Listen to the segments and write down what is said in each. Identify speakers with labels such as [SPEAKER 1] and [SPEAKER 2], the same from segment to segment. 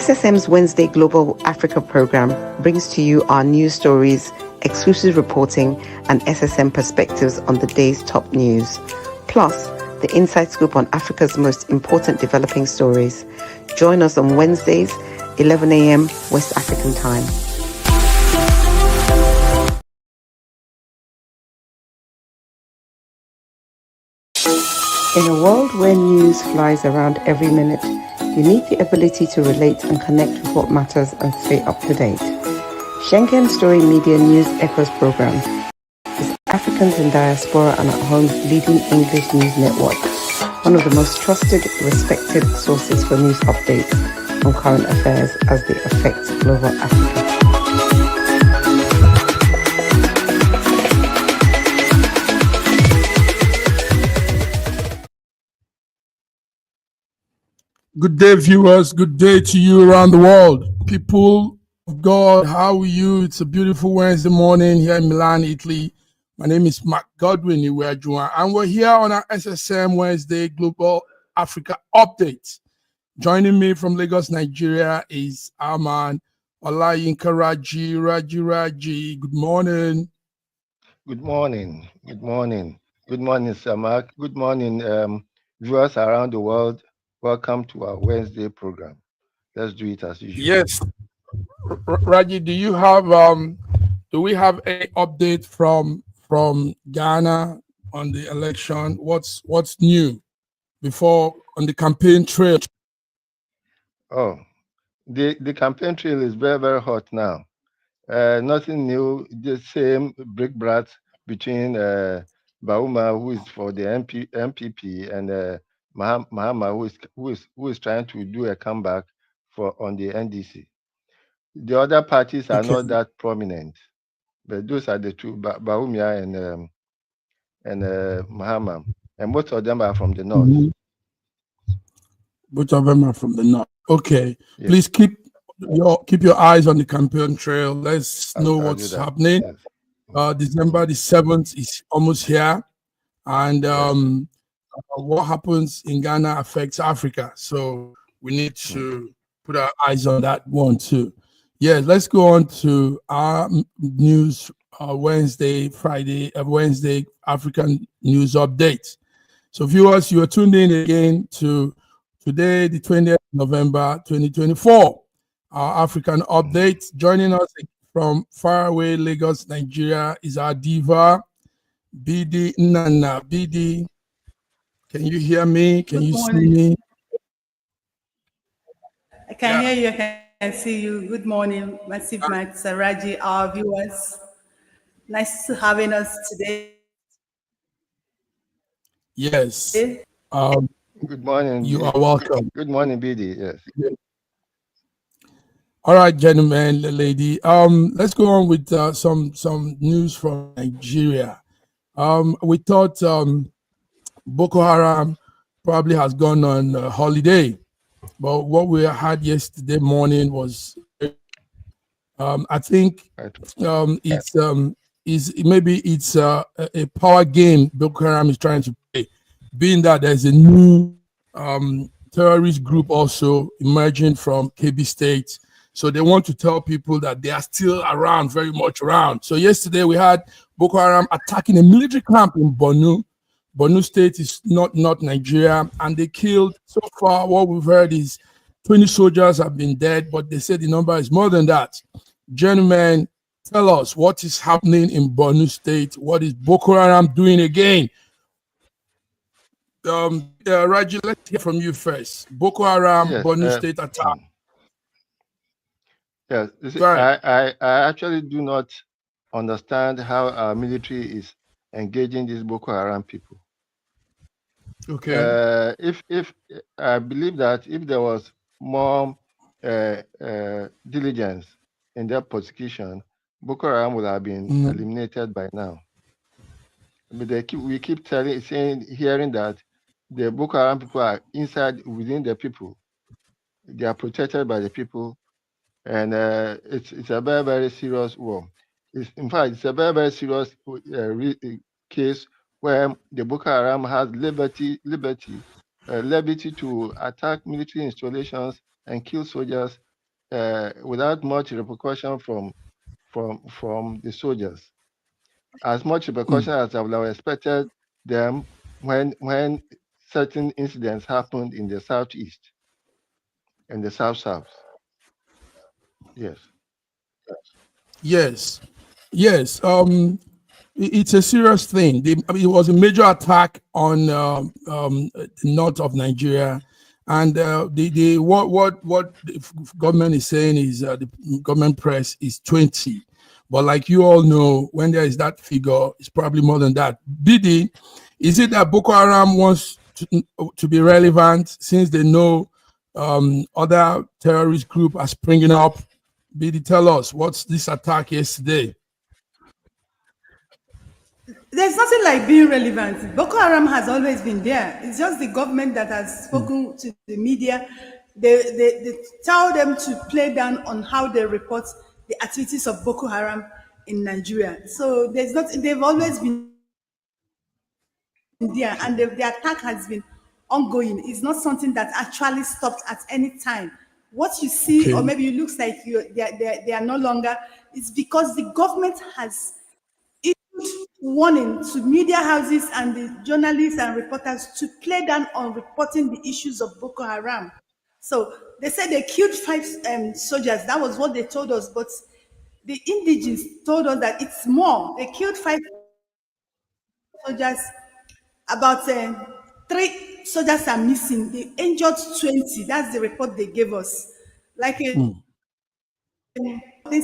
[SPEAKER 1] SSM's Wednesday Global Africa program brings to you our news stories, exclusive reporting, and SSM perspectives on the day's top news. Plus, the inside scoop on Africa's most important developing stories. Join us on Wednesdays, 11 a.m. West African time. In a world where news flies around every minute, you need the ability to relate and connect with what matters and stay up to date. Schengen Story Media News Echoes program is Africans in Diaspora and at Home's leading English news network, one of the most trusted, respected sources for news updates on current affairs as they affect global Africa.
[SPEAKER 2] Good day, viewers. Good day to you around the world. People of God, how are you? It's a beautiful Wednesday morning here in Milan, Italy. My name is Mark Godwin, and we're here on our SSM Wednesday Global Africa update. Joining me from Lagos, Nigeria is our man, Olayinka Raji. Good morning.
[SPEAKER 3] Good morning. Good morning. Good morning, Sir Mark. Good morning, viewers around the world. Welcome to our Wednesday program. Let's do it as usual.
[SPEAKER 2] Yes. Raji, do we have any update from Ghana on the election? What's new before on the campaign trail?
[SPEAKER 3] Oh, the campaign trail is very, very hot now. Nothing new, the same brickbat between Bauma, who is for the MPP, and Mahama, who is trying to do a comeback on the NDC. The other parties are not that prominent, but those are the two, Baumia and Mahama, and both of them are from the north.
[SPEAKER 2] Mm-hmm. Both of them are from the north. Okay, yes. Please keep your eyes on the campaign trail. Let's know what's happening. Yes. December the 7th is almost here, and what happens in Ghana affects Africa. So we need to put our eyes on that one too. Yeah, let's go on to our news Wednesday African news update. So viewers, you are tuned in again to today, the 20th November 2024, our African update. Joining us from faraway Lagos, Nigeria is our diva, BD Nana. BD, can you hear me? Can you see me?
[SPEAKER 4] I can hear you. I can see you. Good morning, Massive Matt, Saraji, our viewers. Nice to having us today.
[SPEAKER 2] Yes.
[SPEAKER 3] Good morning.
[SPEAKER 2] You are welcome.
[SPEAKER 3] Good morning, BD. Yes.
[SPEAKER 2] All right, gentlemen, lady. Let's go on with some news from Nigeria. We thought Boko Haram probably has gone on holiday, but what we had yesterday morning was, I think, it's a power game Boko Haram is trying to play, being that there's a new terrorist group also emerging from Kebbi State. So they want to tell people that they are still around, very much around. So yesterday we had Boko Haram attacking a military camp in Borno. Borno State is not Nigeria, and they killed, so far what we've heard is 20 soldiers have been dead, but they said the number is more than that. Gentlemen, tell us what is happening in Borno State. What is Boko Haram doing again? Raji, let's hear from you first. Boko Haram, yes, Borno State attack.
[SPEAKER 3] Yes, I actually do not understand how our military is engaging these Boko Haram people.
[SPEAKER 2] Okay.
[SPEAKER 3] If I believe that if there was more diligence in their prosecution, Boko Haram would have been eliminated by now. But we keep hearing that the Boko Haram people are within the people. They are protected by the people, and it's a very, very serious war. In fact, it's a very, very serious case where the Boko Haram has liberty to attack military installations and kill soldiers without much repercussion from the soldiers, as much repercussion as I would have expected them when certain incidents happened in the southeast and the south. Yes.
[SPEAKER 2] Yes, yes. It's a serious thing. It was a major attack on the north of Nigeria, and what the government is saying is the government press is 20, but like you all know, when there is that figure, it's probably more than that. Bidi, is it that Boko Haram wants to be relevant since they know other terrorist group are springing up? Bidi, tell us, what's this attack yesterday?
[SPEAKER 4] There's nothing like being relevant. Boko Haram has always been there. It's just the government that has spoken to the media. They tell them to play down on how they report the activities of Boko Haram in Nigeria. So there's not. They've always been there, and the attack has been ongoing. It's not something that actually stopped at any time. What you see, or maybe it looks like they are no longer, it's because the government has issued warning to media houses and the journalists and reporters to play down on reporting the issues of Boko Haram. So they said they killed 5 soldiers. That was what they told us, but the indigenous told us that it's more. They killed 5 soldiers. About 3 soldiers are missing. They injured 20. That's the report they gave us. Like things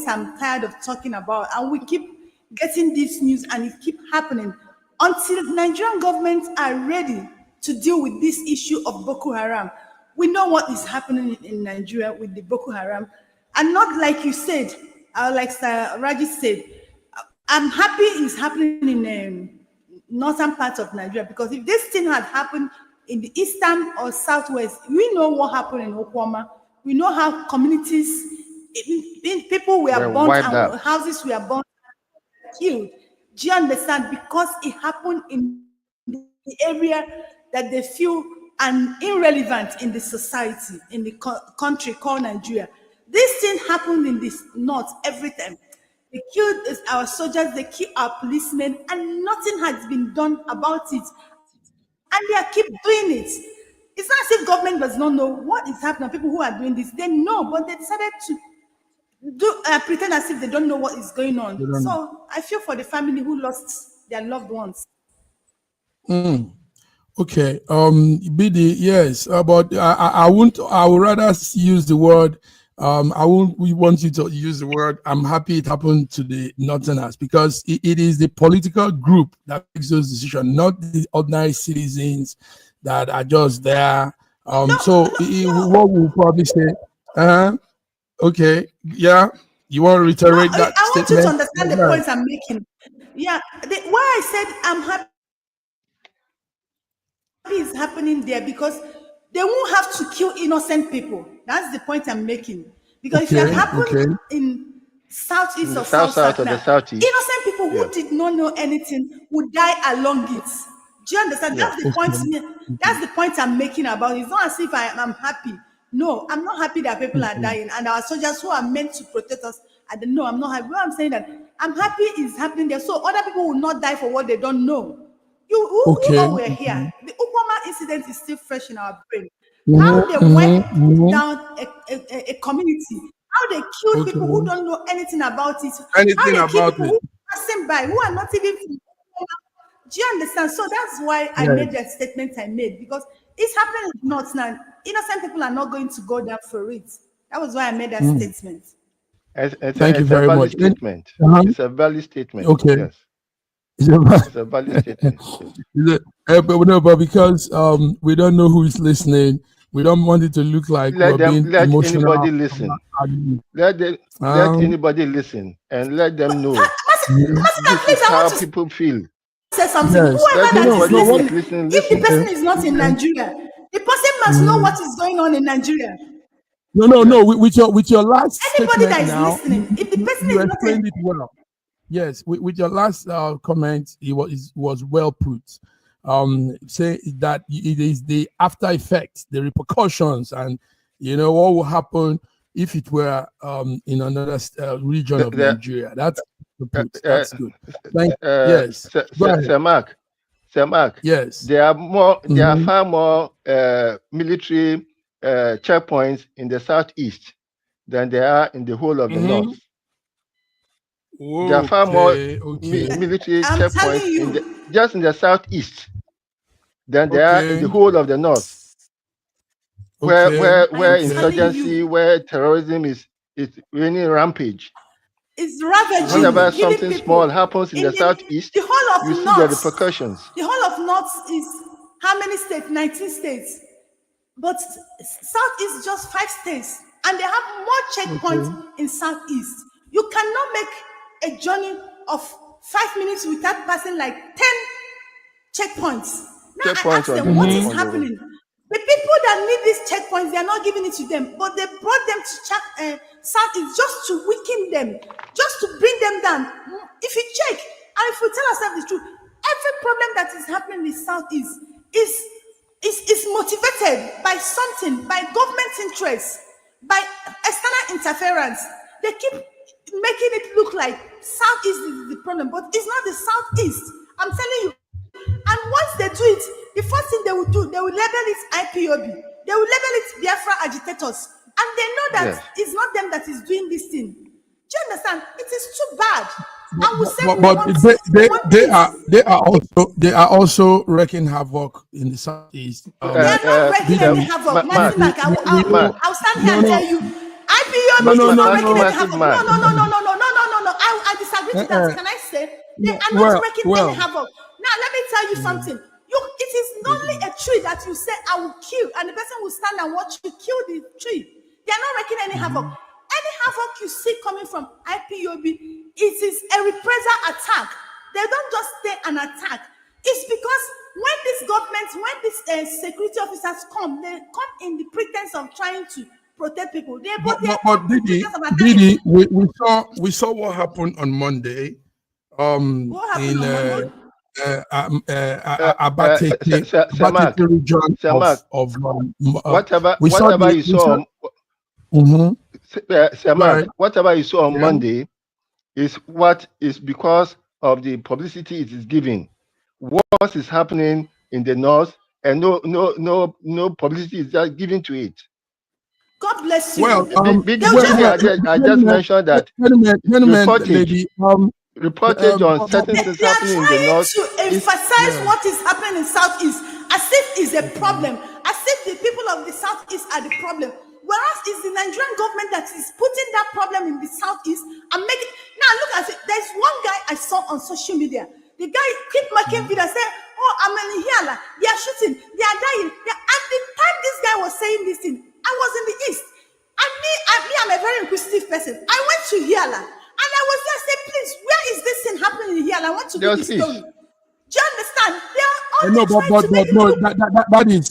[SPEAKER 4] I'm tired of talking about, and we keep getting this news, and it keep happening until Nigerian governments are ready to deal with this issue of Boko Haram. We know what is happening in Nigeria with the Boko Haram, and not like you said, like Sir Raji said. I'm happy it's happening in northern part of Nigeria, because if this thing had happened in the eastern or southwest, we know what happened in Okwama. We know how communities, people were burnt and houses were burnt, killed. Do you understand? Because it happened in the area that they feel irrelevant in the society, in the country called Nigeria. This thing happened in the north every time. They killed our soldiers, they killed our policemen, and nothing has been done about it. And they keep doing it. It's not as if government does not know what is happening. People who are doing this, they know, but they decided to pretend as if they don't know what is going on. So I feel for the family who lost their loved ones.
[SPEAKER 2] Okay, Bidi, yes, but I would rather use the word. We want you to use the word. I'm happy it happened to the Northerners, because it is the political group that makes those decisions, not the ordinary citizens that are just there. What we'll probably say, okay, yeah, you want to reiterate that
[SPEAKER 4] I want
[SPEAKER 2] statement?
[SPEAKER 4] You to understand the points I'm making. Yeah, why I said I'm happy is happening there, because they won't have to kill innocent people. That's the point I'm making. Because if it happened in southeast or south
[SPEAKER 3] or the southeast,
[SPEAKER 4] innocent people who did not know anything would die along it. Do you understand? That's the point. That's the point I'm making about it. It's not as if I'm happy. No, I'm not happy that people are dying, and our soldiers who are meant to protect us. No, I'm not happy. What I'm saying that I'm happy is happening there, so other people will not die for what they don't know. Who know we're here? The Okwama incident is still fresh in our brain. How they wiped down a community, how they killed people who don't know anything about it, how they killed people who are passing by, who are not even from Okwama. Do you understand? So that's why I made that statement I made, because it's happening not now. Innocent people are not going to go down for it. That was why I made that statement.
[SPEAKER 2] Thank you very much.
[SPEAKER 3] It's a valid statement.
[SPEAKER 2] Okay.
[SPEAKER 3] Yes.
[SPEAKER 2] It's
[SPEAKER 3] a valid statement.
[SPEAKER 2] But because we don't know who is listening, we don't want it to look like we're being emotional.
[SPEAKER 3] Anybody listen. Let anybody listen, and let them know this is how people feel.
[SPEAKER 4] Say something. Whoever that is listening, if the person is not in Nigeria, the person must know what is going on in Nigeria.
[SPEAKER 2] No. With your last
[SPEAKER 4] anybody that is
[SPEAKER 2] now,
[SPEAKER 4] listening, if the person is not
[SPEAKER 2] explained it well. Yes, with your last comment, it was well put. Say that it is the after effects, the repercussions, and what will happen if it were in another region of Nigeria. That's that's good. Yes.
[SPEAKER 3] Sir Mark.
[SPEAKER 2] Yes.
[SPEAKER 3] There are more. There are far more military checkpoints in the southeast than there are in the whole of the north. There are far more military checkpoints just in the southeast than there are in the whole of the north, where insurgency, where terrorism is running rampage.
[SPEAKER 4] It's ravaging.
[SPEAKER 3] Whenever something small happens in the southeast,
[SPEAKER 4] the whole of
[SPEAKER 3] you see
[SPEAKER 4] north,
[SPEAKER 3] the repercussions.
[SPEAKER 4] The whole of north is how many states? 19 states. But south is just 5 states, and they have more checkpoints in southeast. You cannot make a journey of 5 minutes without passing like 10 checkpoints. Now I ask them, what is happening? The people that need these checkpoints, they are not giving it to them, but they brought them to southeast just to weaken them, just to bring them down. If you check, and if we tell ourselves the truth, every problem that is happening in southeast is motivated by something, by government interests, by external interference. They keep making it look like southeast is the problem, but it's not the southeast. I'm telling you. And once they do it, the first thing they will do, they will label it IPOB. They will label it Biafra agitators. And they know that it's not them that is doing this thing. Do you understand? It is too bad. And we say
[SPEAKER 2] they are also wreaking havoc in the southeast.
[SPEAKER 4] They are not wreaking any havoc. I'll stand here and tell you, IPOB is not wreaking any havoc. No. I disagree to that. Can I say? They are not wreaking any havoc. Now, let me tell you something. It is not only a tree that you say, I will kill, and the person will stand and watch you kill the tree. They are not wreaking any havoc. Any havoc you see coming from IPOB, it is a reprisal attack. They don't just stay an attack. It's because when these governments, when these security officers come, they come in the pretense of trying to protect people.
[SPEAKER 2] But Didi, we saw what happened on Monday.
[SPEAKER 4] What happened on Monday?
[SPEAKER 2] Abate region
[SPEAKER 3] whatever you saw. Whatever you saw on Monday is what is because of the publicity it is giving. What is happening in the north, and no publicity is just given to it.
[SPEAKER 4] God bless you.
[SPEAKER 3] Well, I just mentioned that reportage on certain things happening in the north.
[SPEAKER 4] They are trying to emphasize what is happening in southeast as if it's a problem, as if the people of the southeast are the problem. Whereas it's the Nigerian government that is putting that problem in the southeast and making. Now look at it. There's one guy I saw on social media. The guy keep making videos saying, "Oh, I'm in Hiala. They are shooting. They are dying." At the time this guy was saying this thing, I was in the east. And me, I'm a very inquisitive person. I went to Hiala. And I was just saying, please, where is this thing happening here? And I want to do this story. Do you understand?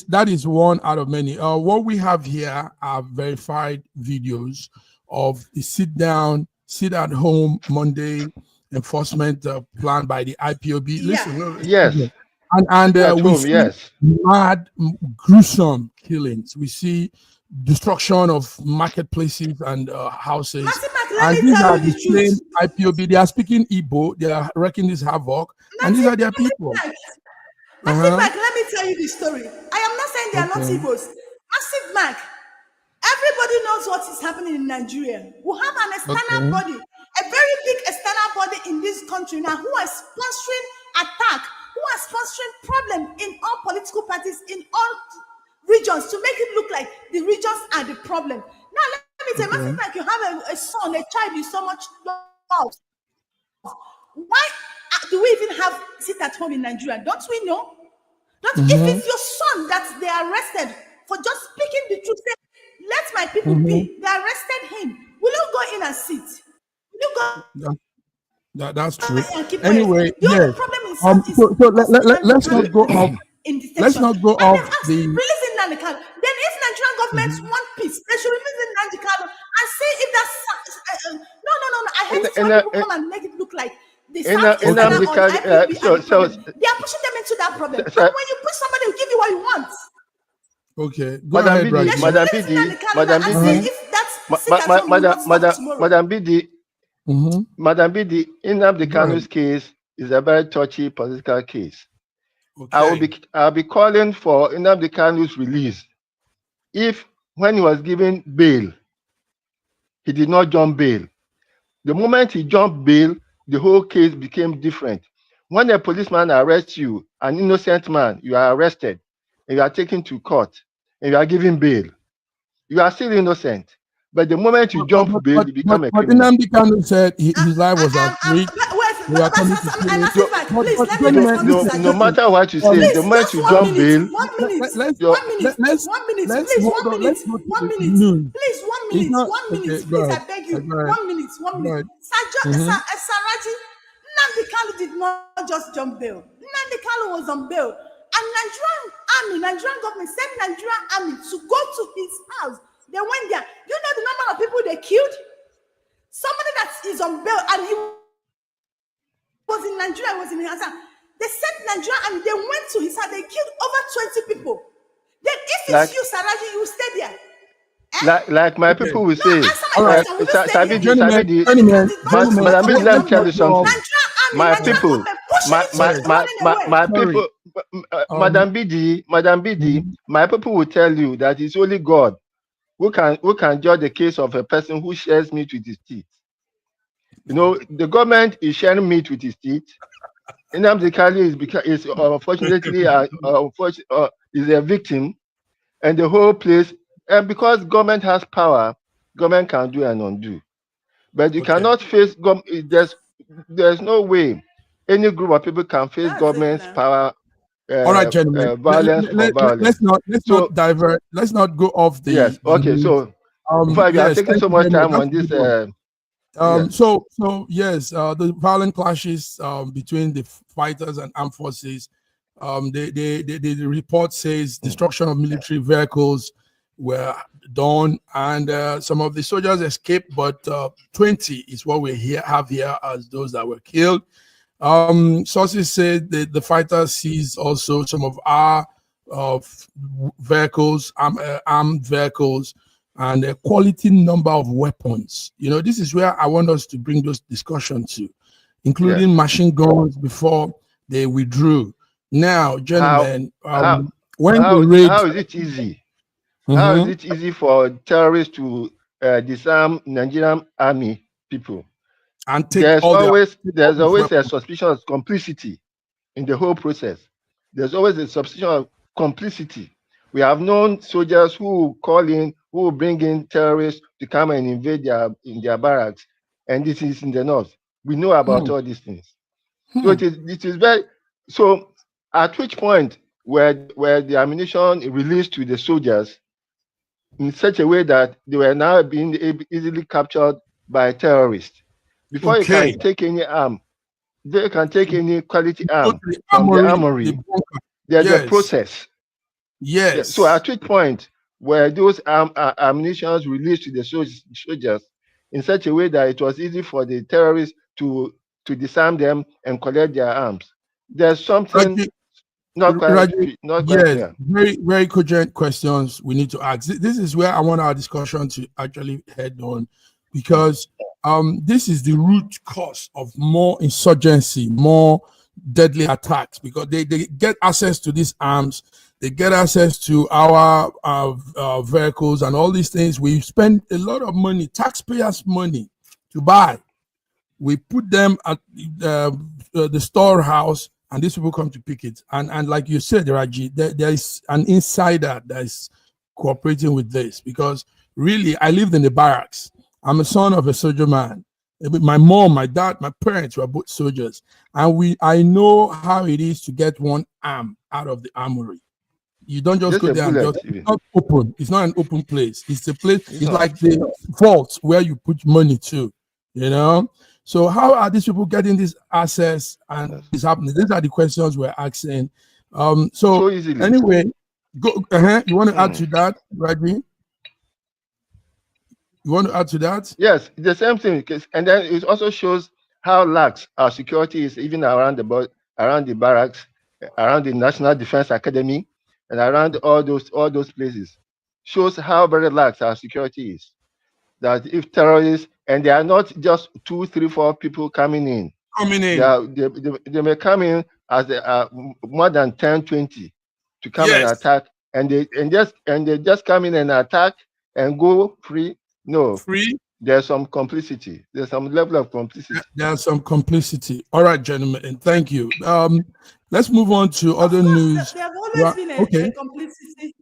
[SPEAKER 2] That is one out of many. What we have here are verified videos of the sit at home Monday enforcement plan by the IPOB. Listen,
[SPEAKER 3] yes,
[SPEAKER 2] and we see mad, gruesome killings. We see destruction of marketplaces and houses. And these are the same IPOB. They are speaking Igbo. They are wreaking this havoc. And these are their people.
[SPEAKER 4] Massive Mac, let me tell you the story. I am not saying they are not Igbos. Massive Mac, everybody knows what is happening in Nigeria. We have an external body, a very big external body in this country now who are sponsoring attack, who are sponsoring problem in all political parties, in all regions, to make it look like the regions are the problem. Now, let me tell you, Massive Mac, you have a son, a child you so much love. Why do we even have sit at home in Nigeria? Don't we know? If it's your son that they arrested for just speaking the truth, say, let my people be. They arrested him. Will you go in and sit? Will you go?
[SPEAKER 2] That's true. Anyway, yes. Let's not go off. Let's not go off the.
[SPEAKER 4] Releasing Nandikano. Then, if Nigerian governments want peace, they should release Nandikano and see if that's. No. I hate when people come and make it look like. They are pushing them into that problem. But when you push somebody, will give you what you want.
[SPEAKER 2] Okay, go ahead,
[SPEAKER 3] Madam Bidi,
[SPEAKER 4] if that's sit at home, you will not stop tomorrow.
[SPEAKER 3] Madam Bidi,
[SPEAKER 2] Mhm.
[SPEAKER 3] Madam Bidi, Nnamdi
[SPEAKER 2] Go ahead.
[SPEAKER 3] Kanu's case is a very touchy political case.
[SPEAKER 2] Okay.
[SPEAKER 3] I'll be calling for Nnamdi Kanu's release. If when he was given bail, he did not jump bail. The moment he jumped bail, the whole case became different. When a policeman arrests you, an innocent man, you are arrested and you are taken to court and you are given bail. You are still innocent. But the moment you jump bail, you become a criminal.
[SPEAKER 2] Nnamdi Kanu said his life was at stake. They are coming to kill him.
[SPEAKER 4] Please, let me respond to Sir
[SPEAKER 3] No
[SPEAKER 4] George.
[SPEAKER 3] matter what you say,
[SPEAKER 4] Please,
[SPEAKER 3] the moment
[SPEAKER 4] just
[SPEAKER 3] you
[SPEAKER 4] 1
[SPEAKER 3] jump
[SPEAKER 4] minute,
[SPEAKER 3] bail,
[SPEAKER 4] 1 minute,
[SPEAKER 2] let's
[SPEAKER 4] 1 minute,
[SPEAKER 2] let's
[SPEAKER 4] 1 minute,
[SPEAKER 2] let's
[SPEAKER 4] please,
[SPEAKER 2] hold
[SPEAKER 4] 1
[SPEAKER 2] on.
[SPEAKER 4] minute,
[SPEAKER 2] Let's go to
[SPEAKER 4] 1
[SPEAKER 2] the
[SPEAKER 4] minute,
[SPEAKER 2] noon.
[SPEAKER 4] please, 1
[SPEAKER 2] It's
[SPEAKER 4] minute,
[SPEAKER 2] not
[SPEAKER 4] 1 minute,
[SPEAKER 2] okay. Go
[SPEAKER 4] please, I
[SPEAKER 2] ahead.
[SPEAKER 4] beg you,
[SPEAKER 2] Go ahead.
[SPEAKER 4] 1 minute, 1
[SPEAKER 2] Go
[SPEAKER 4] minute.
[SPEAKER 2] ahead.
[SPEAKER 4] Sir Raji, Nnamdi Kanu did not just jump bail. Nnamdi Kanu was on bail, and Nigerian government sent Nigerian army to go to his house. They went there. You know the number of people they killed? Somebody that is on bail and he was in Nigeria, was in his house. They sent Nigeria and they went to his house. They killed over 20 people. Then if it's you, Saraji, you stay there.
[SPEAKER 3] like my
[SPEAKER 2] Okay.
[SPEAKER 3] people will
[SPEAKER 4] No,
[SPEAKER 3] say,
[SPEAKER 4] answer my question. Will you stay there?
[SPEAKER 2] Gentlemen,
[SPEAKER 3] Madam Bidi, let me tell you something.
[SPEAKER 4] Nigerian
[SPEAKER 3] My people,
[SPEAKER 4] government pushing
[SPEAKER 3] my
[SPEAKER 4] each other, running away.
[SPEAKER 3] my
[SPEAKER 2] Sorry.
[SPEAKER 3] people, Madam Bidi,
[SPEAKER 2] Mhm.
[SPEAKER 3] my people will tell you that it's only God who can judge the case of a person who shares meat with his teeth. You know, the government is sharing meat with his teeth. Nnamdi Kanu is unfortunately is a victim, and the whole place. And because government has power, government can do and undo. But you
[SPEAKER 2] Okay.
[SPEAKER 3] cannot face there's no way any group of people can face
[SPEAKER 4] That's it
[SPEAKER 3] government's
[SPEAKER 4] now.
[SPEAKER 3] power,
[SPEAKER 2] All right, gentlemen.
[SPEAKER 3] violence for violence.
[SPEAKER 2] Let's
[SPEAKER 3] So
[SPEAKER 2] not divert. Let's not go off the.
[SPEAKER 3] yes, okay.
[SPEAKER 2] news.
[SPEAKER 3] So before we are
[SPEAKER 2] Yes,
[SPEAKER 3] taking
[SPEAKER 2] thank
[SPEAKER 3] so
[SPEAKER 2] you
[SPEAKER 3] much
[SPEAKER 2] very much.
[SPEAKER 3] time
[SPEAKER 2] That's
[SPEAKER 3] on
[SPEAKER 2] a
[SPEAKER 3] this,
[SPEAKER 2] good one.
[SPEAKER 3] yes,
[SPEAKER 2] So yes, the violent clashes between the fighters and armed forces. The report says destruction of military vehicles were done, and some of the soldiers escaped, but 20 is what we have here as those that were killed. Sources said that the fighters seized also some of our vehicles, armed vehicles, and a quality number of weapons. You know, this is where I want us to bring those discussions to, including machine guns before they withdrew. Now, gentlemen, when they raid,
[SPEAKER 3] how is it easy? How is
[SPEAKER 2] Mhm.
[SPEAKER 3] it easy for terrorists to disarm Nigerian army people?
[SPEAKER 2] and take all their
[SPEAKER 3] There's always a
[SPEAKER 2] weapons.
[SPEAKER 3] suspicion of complicity in the whole process. There's always a suspicion of complicity. We have known soldiers who who bring in terrorists to come and invade in their barracks, and this is in the north. We know about all these things. So it is very so. At which point were the ammunition released to the soldiers in such a way that they were now being easily captured by terrorists? Before you
[SPEAKER 2] Okay.
[SPEAKER 3] can take any arm, they can take any quality
[SPEAKER 2] Go to
[SPEAKER 3] arm
[SPEAKER 2] the
[SPEAKER 3] from the
[SPEAKER 2] armory, the
[SPEAKER 3] armory.
[SPEAKER 2] bunker.
[SPEAKER 3] There's a
[SPEAKER 2] Yes.
[SPEAKER 3] process. Yeah. So
[SPEAKER 2] Yes.
[SPEAKER 3] at which point were those ammunitions released to the soldiers in such a way that it was easy for the terrorists to disarm them and collect their arms? There's something
[SPEAKER 2] Raji,
[SPEAKER 3] not quite
[SPEAKER 2] yes,
[SPEAKER 3] clear.
[SPEAKER 2] very, very cogent questions we need to ask. This is where I want our discussion to actually head on, because this is the root cause of more insurgency, more deadly attacks, because they get access to these arms, they get access to our vehicles and all these things. We spend a lot of money, taxpayers' money, to buy. We put them at the storehouse, and these people come to pick it. And like you said, Raji, there is an insider that is cooperating with this, because really, I lived in the barracks. I'm a son of a soldier man. My mom, my dad, my parents were both soldiers, and I know how it is to get one arm out of the armory. You don't just go there and just, it's not open. It's not an open place. It's a place. It's like the vault where you put money to, you know. So how are these people getting this access and this happening? These are the questions we're asking. So
[SPEAKER 3] easily.
[SPEAKER 2] Anyway, go. You want to add to that, Raji? You want to add to that?
[SPEAKER 3] Yes, the same thing. And then it also shows how lax our security is, even around the barracks, around the National Defense Academy, and around all those places. Shows how very lax our security is. that if terrorists, and they are not just 2, 3, 4 people coming in, they may come in as more than 10, 20 to come and
[SPEAKER 2] Yes.
[SPEAKER 3] attack, and they just come in and attack and go free. No,
[SPEAKER 2] Free.
[SPEAKER 3] there's some complicity. There's some level of complicity.
[SPEAKER 2] There's some complicity. All right, gentlemen, and thank you. Let's move on to other news.
[SPEAKER 4] There have always been a complicity.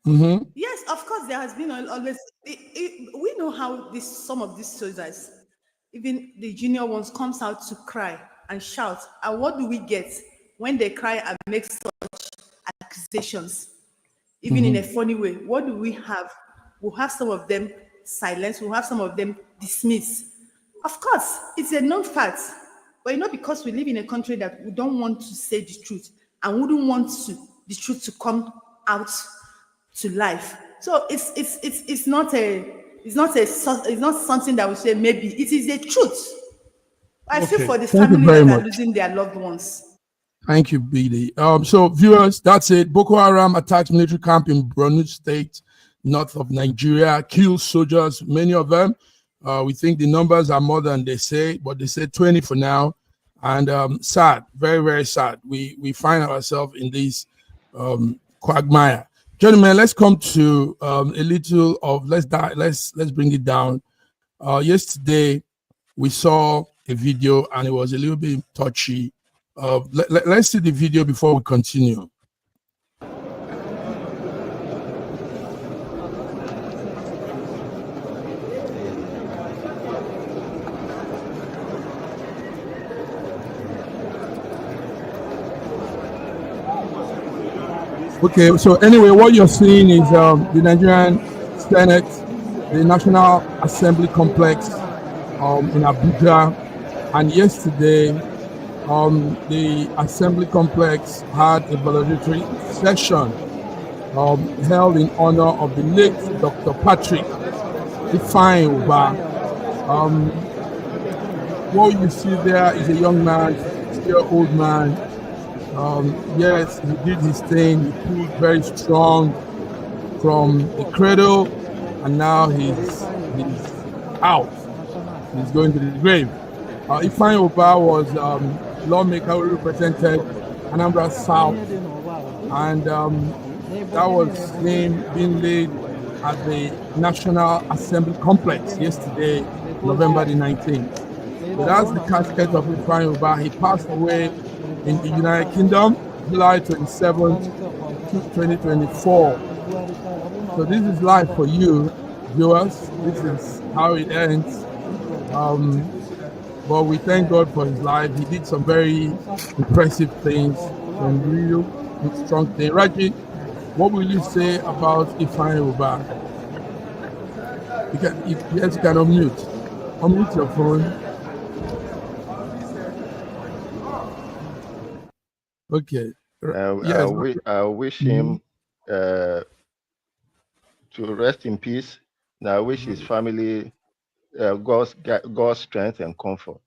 [SPEAKER 2] Mm-hmm.
[SPEAKER 4] Yes, of course, there has been always. We know how some of these soldiers, even the junior ones, comes out to cry and shout. And what do we get when they cry and make such accusations, even in a funny way? What do we have? We'll have some of them silenced. We'll have some of them dismissed. Of course, it's a known fact. But because we live in a country that we don't want to say the truth and wouldn't want the truth to come out to life. So it's not something that we say maybe. It is the truth. I feel for the family that are losing their loved ones.
[SPEAKER 2] Thank you, BD. So viewers, that's it. Boko Haram attacks military camp in Borno State, north of Nigeria, kills soldiers, many of them. We think the numbers are more than they say, but they say 20 for now. And sad, very, very sad. We find ourselves in this quagmire. Gentlemen, let's come to a little of let's bring it down. Yesterday we saw a video and it was a little bit touchy. Let's see the video before we continue. Okay, so anyway, what you're seeing is the Nigerian Senate, the National Assembly complex in Abuja, and yesterday the Assembly complex had a valedictory session held in honor of the late Dr. Patrick Ifeanyi. What you see there is a young man, 60-year-old man. Yes, he did his thing. He pulled very strong from the cradle, and now he's out. He's going to the grave. Ifeanyi was lawmaker who represented Anambra South, and that was him being laid at the National Assembly complex yesterday, November the 19th. So that's the casket of Ifeanyi. He passed away in the United Kingdom, July 27th, 2024. So this is life for you, viewers. This is how it ends. But we thank God for his life. He did some very impressive things, some real strong things. Raji, what will you say about Ifeanyi? You can unmute. Unmute your phone. Okay.
[SPEAKER 3] I wish him to rest in peace. And I wish his family God's strength and comfort.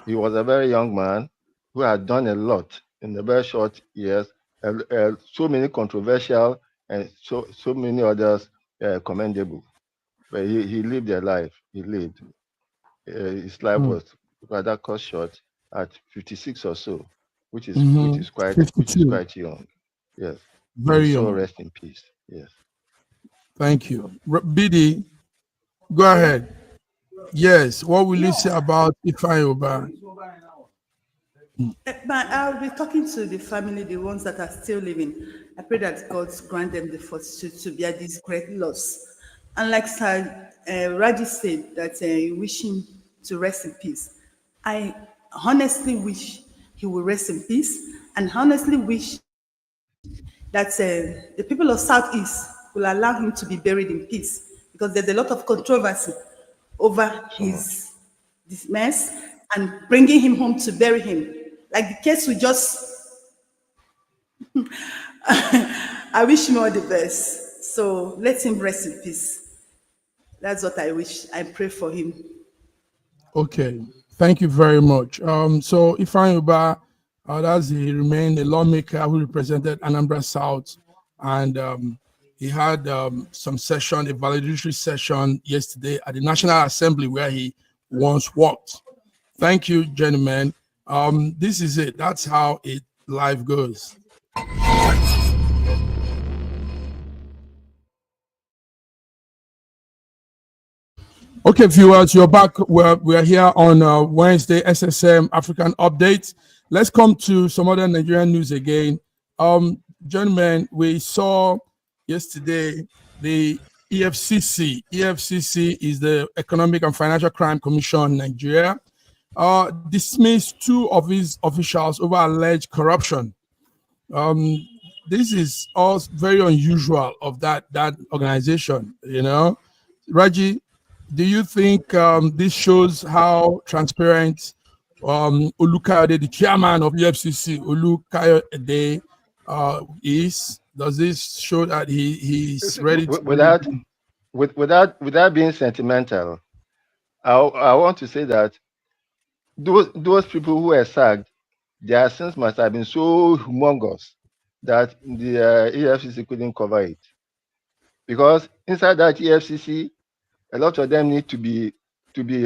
[SPEAKER 3] He was a very young man who had done a lot in the very short years, so many controversial and so many others commendable. But he lived a life. He lived. His life was rather cut short at 56 or so. Which is quite young. Yes.
[SPEAKER 2] Very young.
[SPEAKER 3] So rest in peace. Yes.
[SPEAKER 2] Thank you. BD, go ahead. Yes. What will you say about Ifeanyi?
[SPEAKER 4] I'll be talking to the family, the ones that are still living. I pray that God grant them the fortitude to bear this great loss. And like Sir Raji said, that you wish him to rest in peace. I honestly wish he will rest in peace, and honestly wish that the people of Southeast will allow him to be buried in peace, because there's a lot of controversy over his mess and bringing him home to bury him. Like the case we just, I wish him all the best. So let him rest in peace. That's what I wish. I pray for him.
[SPEAKER 2] Okay. Thank you very much. So Ifeanyi, he remained a lawmaker who represented Anambra South, and he had some session, a valedictory session yesterday at the National Assembly where he once worked. Thank you, gentlemen. This is it. That's how life goes. Okay, viewers, you're back. We're here on Wednesday SSM African Update. Let's come to some other Nigerian news again. Gentlemen, we saw yesterday the EFCC. EFCC is the Economic and Financial Crime Commission in Nigeria. Dismissed 2 of his officials over alleged corruption. This is all very unusual of that organization, you know. Raji, do you think this shows how transparent Olukayode, the chairman of EFCC, Olukayode, is? Does this show that he's ready to...
[SPEAKER 3] Without being sentimental, I want to say that those people who were sacked, their sins must have been so humongous that the EFCC couldn't cover it. Because inside that EFCC, a lot of them need to be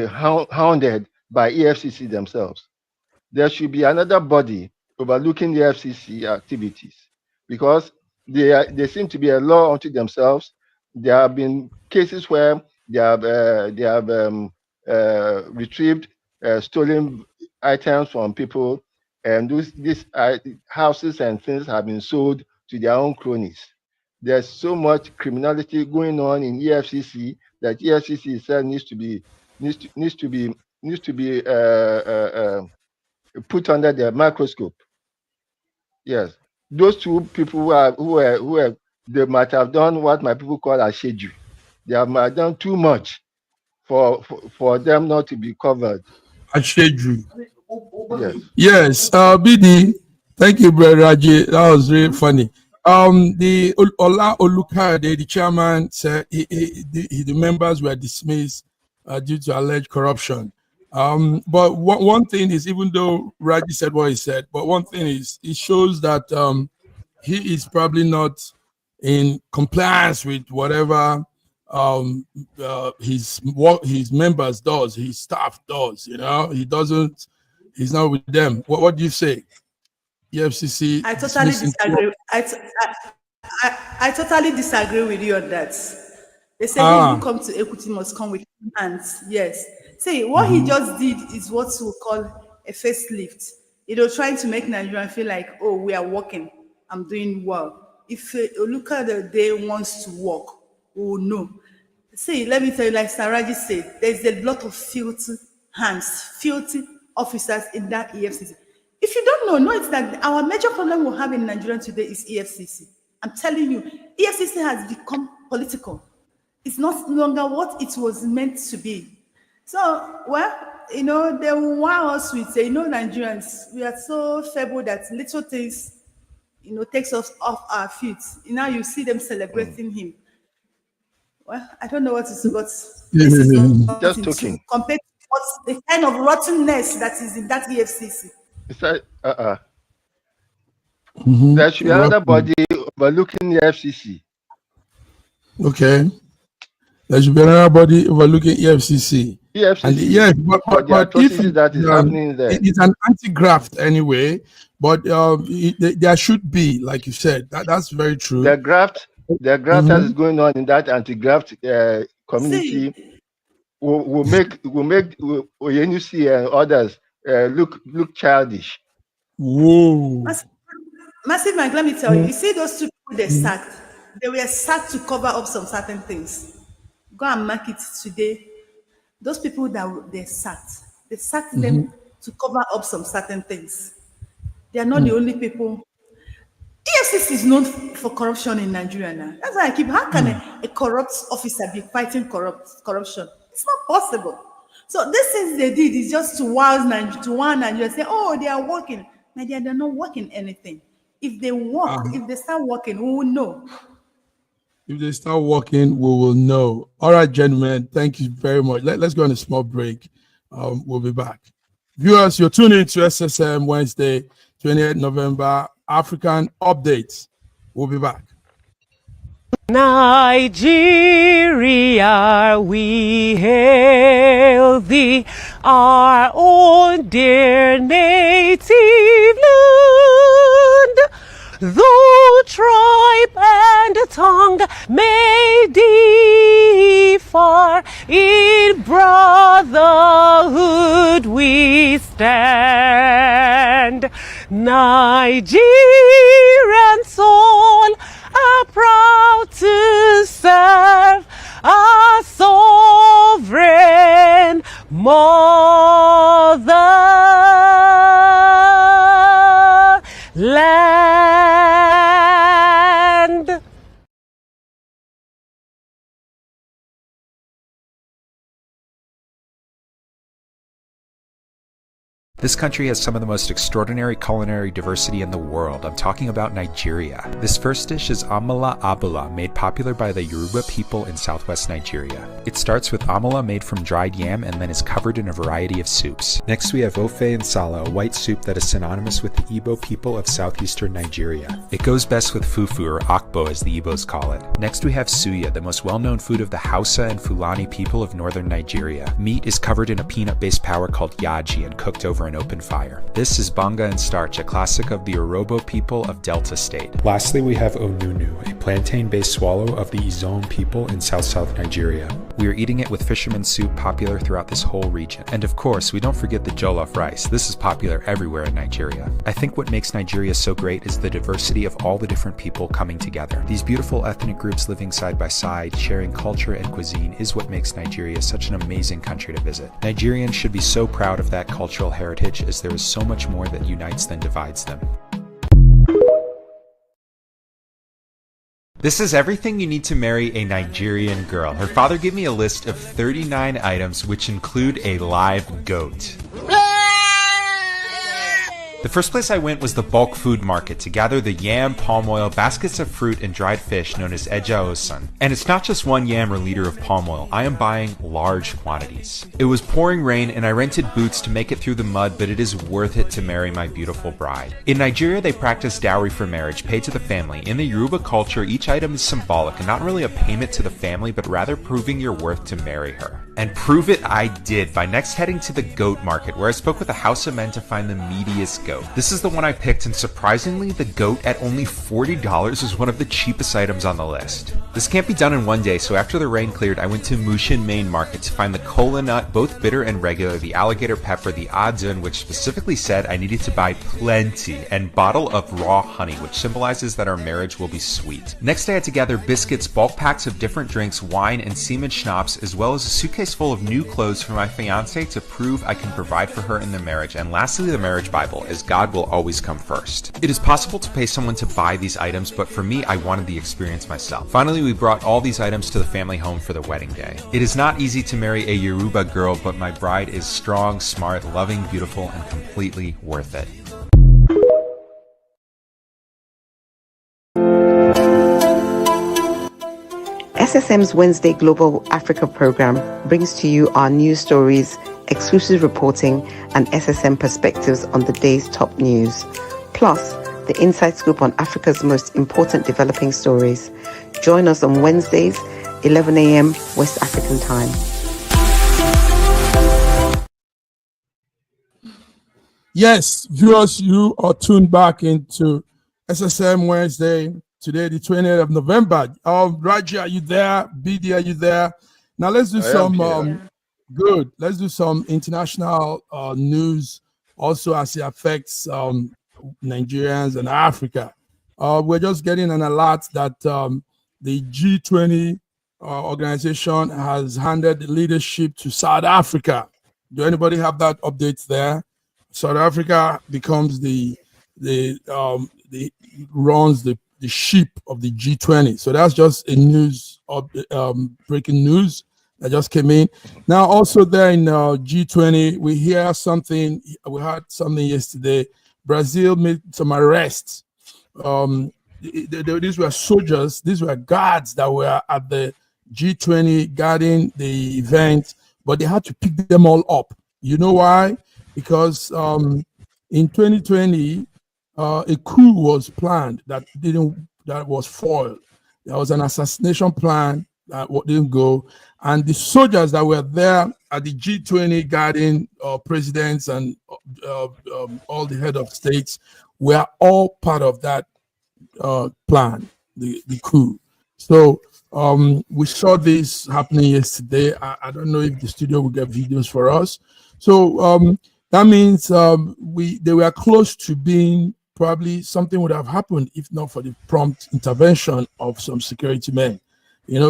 [SPEAKER 3] hounded by EFCC themselves. There should be another body overlooking the EFCC activities, because they seem to be a law unto themselves. There have been cases where they have retrieved stolen items from people, and these houses and things have been sold to their own cronies. There's so much criminality going on in EFCC that EFCC itself needs to be put under the microscope. Yes, those 2 people who they might have done what my people call a schedule. They might have done too much for them not to be covered.
[SPEAKER 2] A schedule.
[SPEAKER 3] Yes.
[SPEAKER 2] BD. Thank you, Brother Raji. That was really funny. The Olukayode, the chairman, said the members were dismissed due to alleged corruption. But one thing is, even though Raji said what he said, but one thing is, it shows that he is probably not in compliance with whatever his members does, his staff does. You know, he's not with them. What do you say? EFCC.
[SPEAKER 4] I totally disagree. I totally disagree with you on that. They say who come to equity must come with hands. Yes. See, what he just did is what we call a facelift. You know, trying to make Nigerians feel like, oh, we are working. I'm doing well. If Olukayode wants to work, we will know. See, let me tell you, like Saraji said, there's a lot of filthy hands, filthy officers in that EFCC. If you don't know it's that our major problem we have in Nigeria today is EFCC. I'm telling you, EFCC has become political. It's not longer what it was meant to be. So, well, you know, they wow us with, you know, Nigerians, we are so feeble that little things, you know, takes us off our feet. Now you see them celebrating him. Well, I don't know what to say, but this is not
[SPEAKER 3] just talking
[SPEAKER 4] compared to what's the kind of rottenness that is in that EFCC.
[SPEAKER 3] It's like, there should be another body overlooking the FCC.
[SPEAKER 2] Okay. There should be another body overlooking EFCC.
[SPEAKER 3] EFCC.
[SPEAKER 2] And yes, but if
[SPEAKER 3] that is happening there,
[SPEAKER 2] it's an anti-graft anyway. But there should be, like you said, that's very true.
[SPEAKER 3] The graft that is going on in that anti-graft community will make ONUC and others look childish.
[SPEAKER 2] Whoa.
[SPEAKER 4] Massive Mike, let me tell you, you see those 2 people they sacked, they were sacked to cover up some certain things. Go and mark it today. Those people that they sacked them to cover up some certain things. They are not the only people. EFCC is known for corruption in Nigeria now. That's why I keep, how can a corrupt officer be fighting corruption? It's not possible. So these things they did is just to wow Nigeria, say, oh, they are working. Nigeria, they're not working anything. If they work, if they start working, we will know.
[SPEAKER 2] If they start working, we will know. All right, gentlemen, thank you very much. Let's go on a small break. We'll be back. Viewers, you're tuning to SSM Wednesday, 28th November, African Updates. We'll be back.
[SPEAKER 5] Nigeria, we hail thee, our own dear native land. Though tribe and tongue may differ, in brotherhood we stand. Nigerian soul are proud to serve our sovereign motherland.
[SPEAKER 6] This country has some of the most extraordinary culinary diversity in the world. I'm talking about Nigeria. This first dish is amala abula, made popular by the Yoruba people in southwest Nigeria. It starts with amala made from dried yam and then is covered in a variety of soups. Next we have ofe nsala, a white soup that is synonymous with the Igbo people of southeastern Nigeria. It goes best with fufu, or akbo as the Igbos call it. Next we have suya, the most well-known food of the Hausa and Fulani people of northern Nigeria. Meat is covered in a peanut-based powder called yaji and cooked over an open fire. This is banga and starch, a classic of the Urhobo people of Delta State. Lastly, we have onunu, a plantain-based swallow of the Izon people in south-south Nigeria. We are eating it with fisherman soup, popular throughout this whole region. And of course, we don't forget the jollof rice. This is popular everywhere in Nigeria. I think what makes Nigeria so great is the diversity of all the different people coming together. These beautiful ethnic groups living side by side, sharing culture and cuisine is what makes Nigeria such an amazing country to visit. Nigerians should be so proud of that cultural heritage, as there is so much more that unites than divides them. This is everything you need to marry a Nigerian girl. Her father gave me a list of 39 items which include a live goat. The first place I went was the bulk food market to gather the yam, palm oil, baskets of fruit, and dried fish known as eja osun. And it's not just one yam or liter of palm oil, I am buying large quantities. It was pouring rain and I rented boots to make it through the mud, but it is worth it to marry my beautiful bride. In Nigeria, they practice dowry for marriage, paid to the family. In the Yoruba culture, each item is symbolic and not really a payment to the family, but rather proving your worth to marry her. And prove it I did by next heading to the goat market, where I spoke with a house of men to find the meatiest goat. This is the one I picked, and surprisingly, the goat at only $40 is one of the cheapest items on the list. This can't be done in one day, so after the rain cleared, I went to Mushin Main Market to find the kola nut, both bitter and regular, the alligator pepper, the adun, which specifically said I needed to buy plenty, and bottle of raw honey, which symbolizes that our marriage will be sweet. Next, I had to gather biscuits, bulk packs of different drinks, wine, and semen schnapps, as well as a suitcase full of new clothes for my fiancé to prove I can provide for her in the marriage. And lastly, the marriage Bible, as God will always come first. It is possible to pay someone to buy these items, but for me, I wanted the experience myself. Finally, we brought all these items to the family home for the wedding day. It is not easy to marry a Yoruba girl, but my bride is strong, smart, loving, beautiful, and completely worth it.
[SPEAKER 1] SSM's Wednesday Global Africa program brings to you our news stories, exclusive reporting, and SSM perspectives on the day's top news. Plus, the inside scoop on Africa's most important developing stories. Join us on Wednesdays, 11 a.m. West African time.
[SPEAKER 2] Yes, viewers, you are tuned back into SSM Wednesday. Today, the 20th of November. Raji, are you there? BD, are you there? Now let's do good. Let's do some international news also as it affects Nigerians and Africa. We're just getting an alert that the G20 organization has handed the leadership to South Africa. Do anybody have that update there? South Africa becomes runs the ship of the G20. So that's just a news of breaking news that just came in. Now, also there in G20, we heard something yesterday. Brazil made some arrests. These were soldiers, these were guards that were at the G20 guarding the event, but they had to pick them all up. You know why? Because in 2020, a coup was planned that was foiled. There was an assassination plan that didn't go. And the soldiers that were there at the G20 guarding presidents and all the head of states were all part of that plan, the coup. So we saw this happening yesterday. I don't know if the studio will get videos for us. So that means they were close to being, probably something would have happened if not for the prompt intervention of some security men.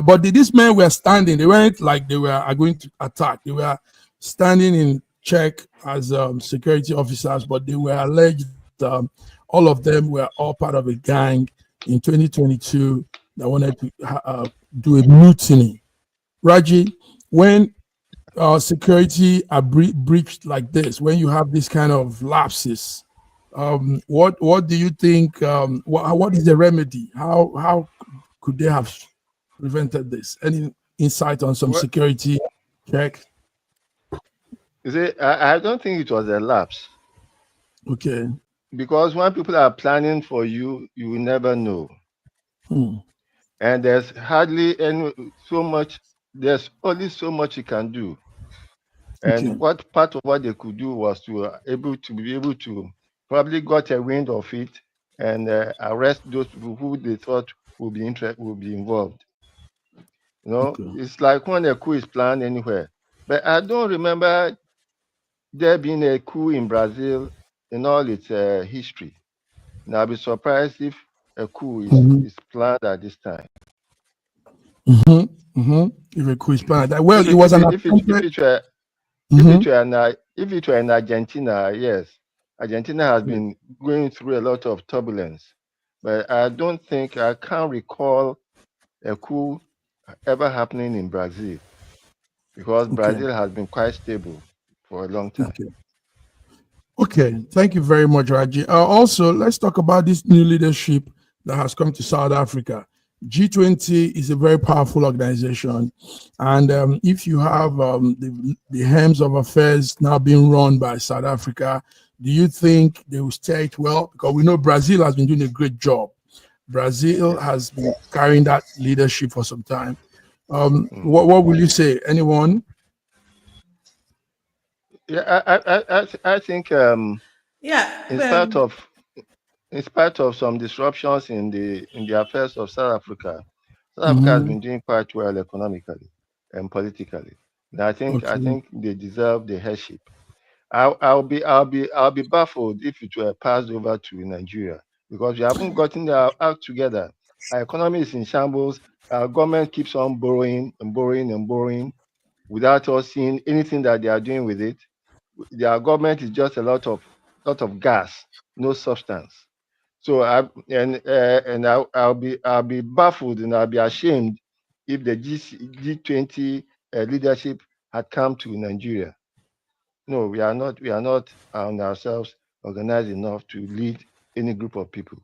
[SPEAKER 2] But these men were standing. They weren't like they were going to attack. They were standing in check as security officers, but they were alleged, all of them were all part of a gang in 2022 that wanted to do a mutiny. Raji, when security are breached like this, when you have this kind of lapses, what do you think? What is the remedy? How could they have prevented this? Any insight on some security check?
[SPEAKER 3] You see, I don't think it was a lapse.
[SPEAKER 2] Okay.
[SPEAKER 3] Because when people are planning for you, you will never know. And there's hardly there's only so much you can do. And what part of what they could do was to be able to probably got a wind of it and arrest those people who they thought would be involved. It's like when a coup is planned anywhere. But I don't remember there being a coup in Brazil in all its history. And I'll be surprised if a coup is planned at this time.
[SPEAKER 2] If a coup is planned, well, it was
[SPEAKER 3] if it were in Argentina, yes, Argentina has been going through a lot of turbulence, but I can't recall a coup ever happening in Brazil, because Brazil has been quite stable for a long time.
[SPEAKER 2] Okay, thank you very much, Raji. Also, let's talk about this new leadership that has come to South Africa. G20 is a very powerful organization, and if you have the helms of affairs now being run by South Africa, do you think they will steer it well? Because we know Brazil has been doing a great job. Brazil has been carrying that leadership for some time. What will you say? Anyone?
[SPEAKER 3] Yeah, I think in spite of some disruptions in the affairs of South Africa, South Africa has been doing quite well economically and politically. And I think they deserve the headship. I'll be baffled if it were passed over to Nigeria, because we haven't gotten our act together. Our economy is in shambles. Our government keeps on borrowing and borrowing and borrowing without us seeing anything that they are doing with it. Their government is just a lot of gas, no substance. So I'll be baffled and I'll be ashamed if the G20 leadership had come to Nigeria. No, we are not on ourselves organized enough to lead any group of people.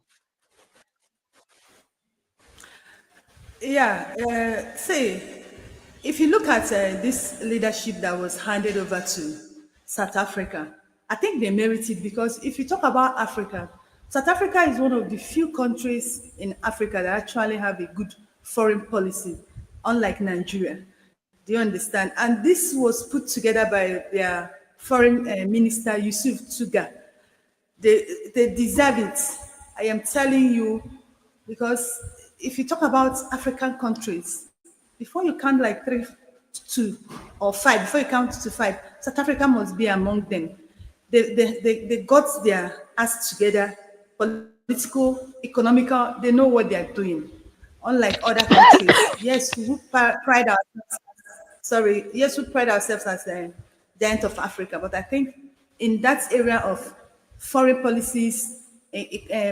[SPEAKER 4] Yeah, say, if you look at this leadership that was handed over to South Africa, I think they merit it, because if you talk about Africa, South Africa is one of the few countries in Africa that actually have a good foreign policy, unlike Nigeria. Do you understand? And this was put together by their foreign minister, Yusuf Tuga. They deserve it. I am telling you, because if you talk about African countries, before you count like 3, 2, or 5, before you count to 5, South Africa must be among them. They got their ass together, political, economical, they know what they are doing. Unlike other countries, yes, we pride ourselves as the giant of Africa, but I think in that area of foreign policies,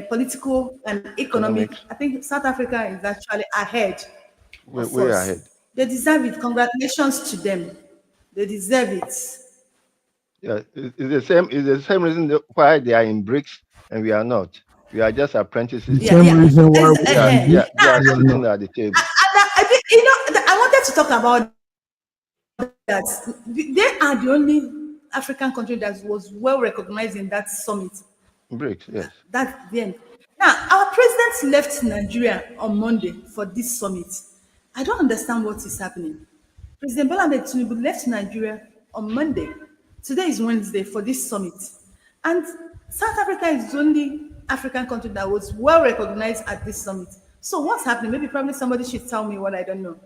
[SPEAKER 4] political and economic, I think South Africa is actually ahead of
[SPEAKER 3] We're
[SPEAKER 4] us.
[SPEAKER 3] ahead.
[SPEAKER 4] They deserve it. Congratulations to them. They deserve it.
[SPEAKER 3] Yeah, it's the same reason why they are in BRICS and we are not. We are just apprentices.
[SPEAKER 2] The same reason why
[SPEAKER 3] they are sitting at the table.
[SPEAKER 4] I wanted to talk about that. They are the only African country that was well recognized in that summit.
[SPEAKER 3] BRICS, yes.
[SPEAKER 4] That's the end. Now, our president left Nigeria on Monday for this summit. I don't understand what is happening. President Bola Ahmed Tinubu left Nigeria on Monday. Today is Wednesday for this summit. And South Africa is the only African country that was well recognized at this summit. So what's happening? Maybe probably somebody should tell me what I don't know.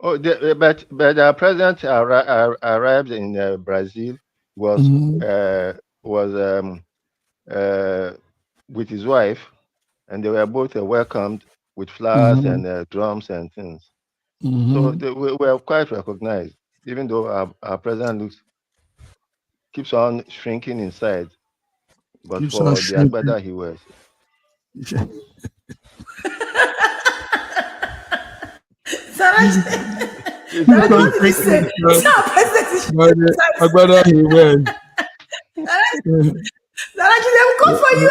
[SPEAKER 3] Oh, but our president arrived in Brazil. Was with his wife, and they were both welcomed with flowers and drums and things. So they were quite recognized, even though our president keeps on shrinking inside, but
[SPEAKER 2] Keeps
[SPEAKER 3] for
[SPEAKER 2] on
[SPEAKER 3] the
[SPEAKER 2] shrinking.
[SPEAKER 3] agbada he wears.
[SPEAKER 4] What did you say? Our president is
[SPEAKER 2] Agbada he wears.
[SPEAKER 4] Actually, they will come for you.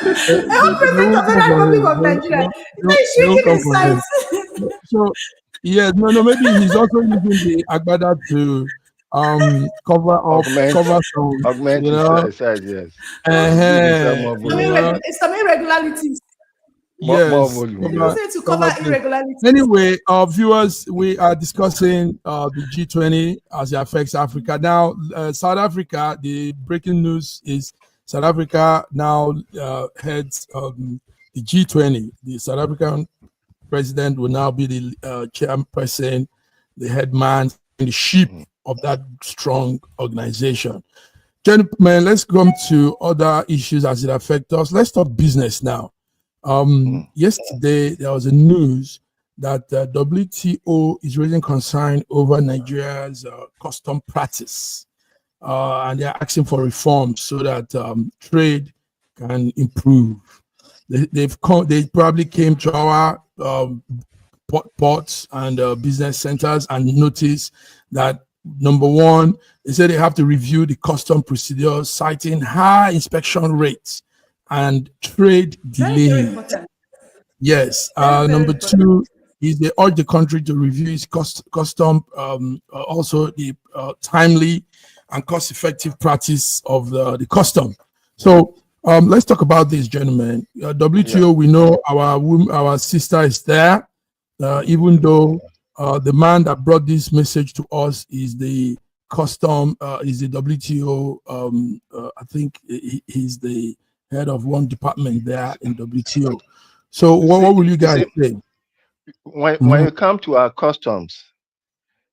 [SPEAKER 4] The whole president of the Republic of Nigeria. He's shaking his sides.
[SPEAKER 2] So yes, no, maybe he's also using the agbada to cover up, cover some,
[SPEAKER 3] augment
[SPEAKER 2] you know,
[SPEAKER 3] his size, yes.
[SPEAKER 4] It's some irregularities.
[SPEAKER 3] More volume.
[SPEAKER 4] To cover irregularities.
[SPEAKER 2] Anyway, viewers, we are discussing the G20 as it affects Africa. Now, South Africa, the breaking news is South Africa now heads the G20. The South African president will now be the chairperson, the head man, and the sheep of that strong organization. Gentlemen, let's come to other issues as it affects us. Let's talk business now. Yesterday, there was a news that WTO is raising concern over Nigeria's custom practice, and they're asking for reforms so that trade can improve. They probably came to our ports and business centers and noticed that, number one, they said they have to review the custom procedures, citing high inspection rates and trade delay. Yes. Number two is they urge the country to review its custom, also the timely and cost-effective practice of the custom. So let's talk about this, gentlemen. WTO, we know our sister is there, even though the man that brought this message to us is the custom, is the WTO. I think he's the head of one department there in WTO. So what will you guys say?
[SPEAKER 3] When you come to our customs,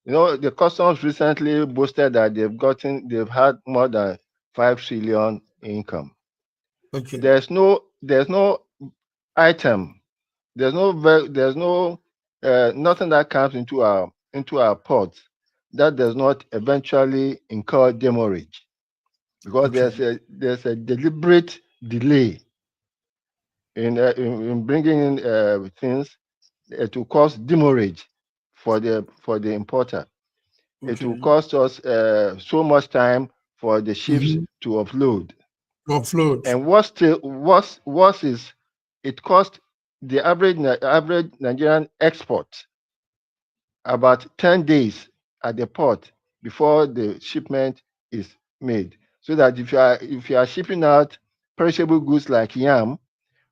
[SPEAKER 3] you know, the customs recently boasted that they've had more than 5 trillion income.
[SPEAKER 2] Okay.
[SPEAKER 3] There's no item, there's no nothing that comes into our ports that does not eventually incur demurrage, because there's a deliberate delay in bringing in things to cause demurrage for the importer. Okay. It will cost us so much time for the ships to offload. And what's is it cost the average Nigerian export about 10 days at the port before the shipment is made. So that if you are shipping out perishable goods like yam,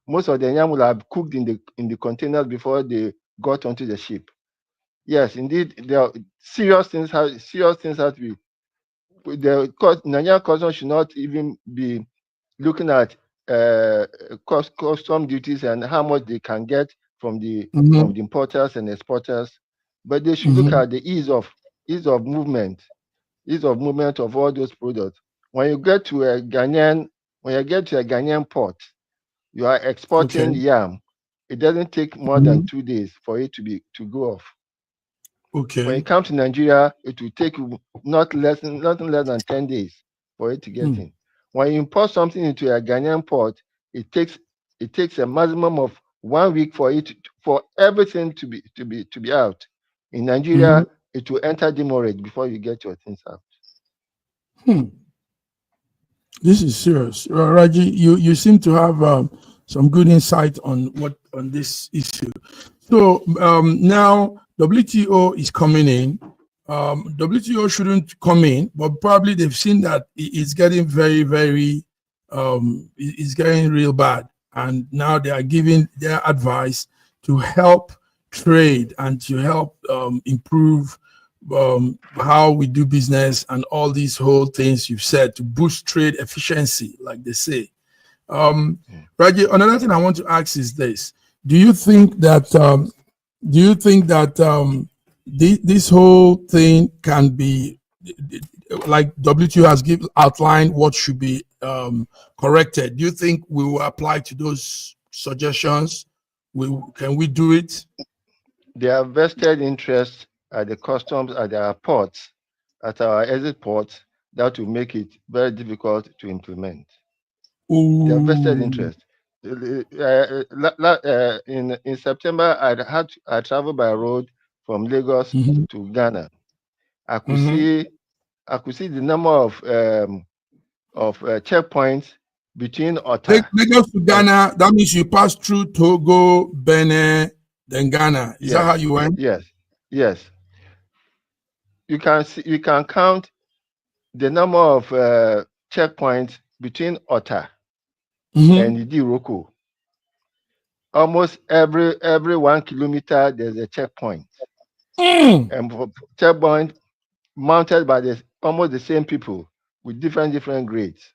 [SPEAKER 3] most of the yam will have cooked in the containers before they got onto the ship. Yes, indeed, there are serious things have to be. The Nigerian customs should not even be looking at custom duties and how much they can get from the importers and exporters, but they should look at the ease of movement of all those products. When you get to a Ghanaian port, you are exporting yam. It doesn't take more than 2 days for it to go off.
[SPEAKER 2] Okay.
[SPEAKER 3] When it comes to Nigeria, it will take nothing less than 10 days for it to get in. When you import something into a Ghanaian port, it takes a maximum of 1 week for everything to be out. In Nigeria, it will enter demurrage before you get your things out.
[SPEAKER 2] This is serious. Raji, you seem to have some good insight on this issue. So now WTO is coming in. WTO shouldn't come in, but probably they've seen that it's getting very, very is getting real bad, and now they are giving their advice to help trade and to help improve how we do business and all these whole things you've said to boost trade efficiency, like they say. Raji, another thing I want to ask is this: do you think that this whole thing can be, like WTO has outlined what should be corrected? Do you think we will apply to those suggestions? Can we do it?
[SPEAKER 3] They have vested interest at the customs, at our ports, at our exit ports, that will make it very difficult to implement. They have vested interest. In September, I traveled by road from Lagos to Ghana. I could see the number of checkpoints between Ota.
[SPEAKER 2] Lagos to Ghana. That means you pass through Togo, Benin, then Ghana. Is that how you went?
[SPEAKER 3] Yes. You can count the number of checkpoints between Ota and Idiroko. Almost every 1 kilometer there's a checkpoint, and checkpoint mounted by almost the same people with different grades.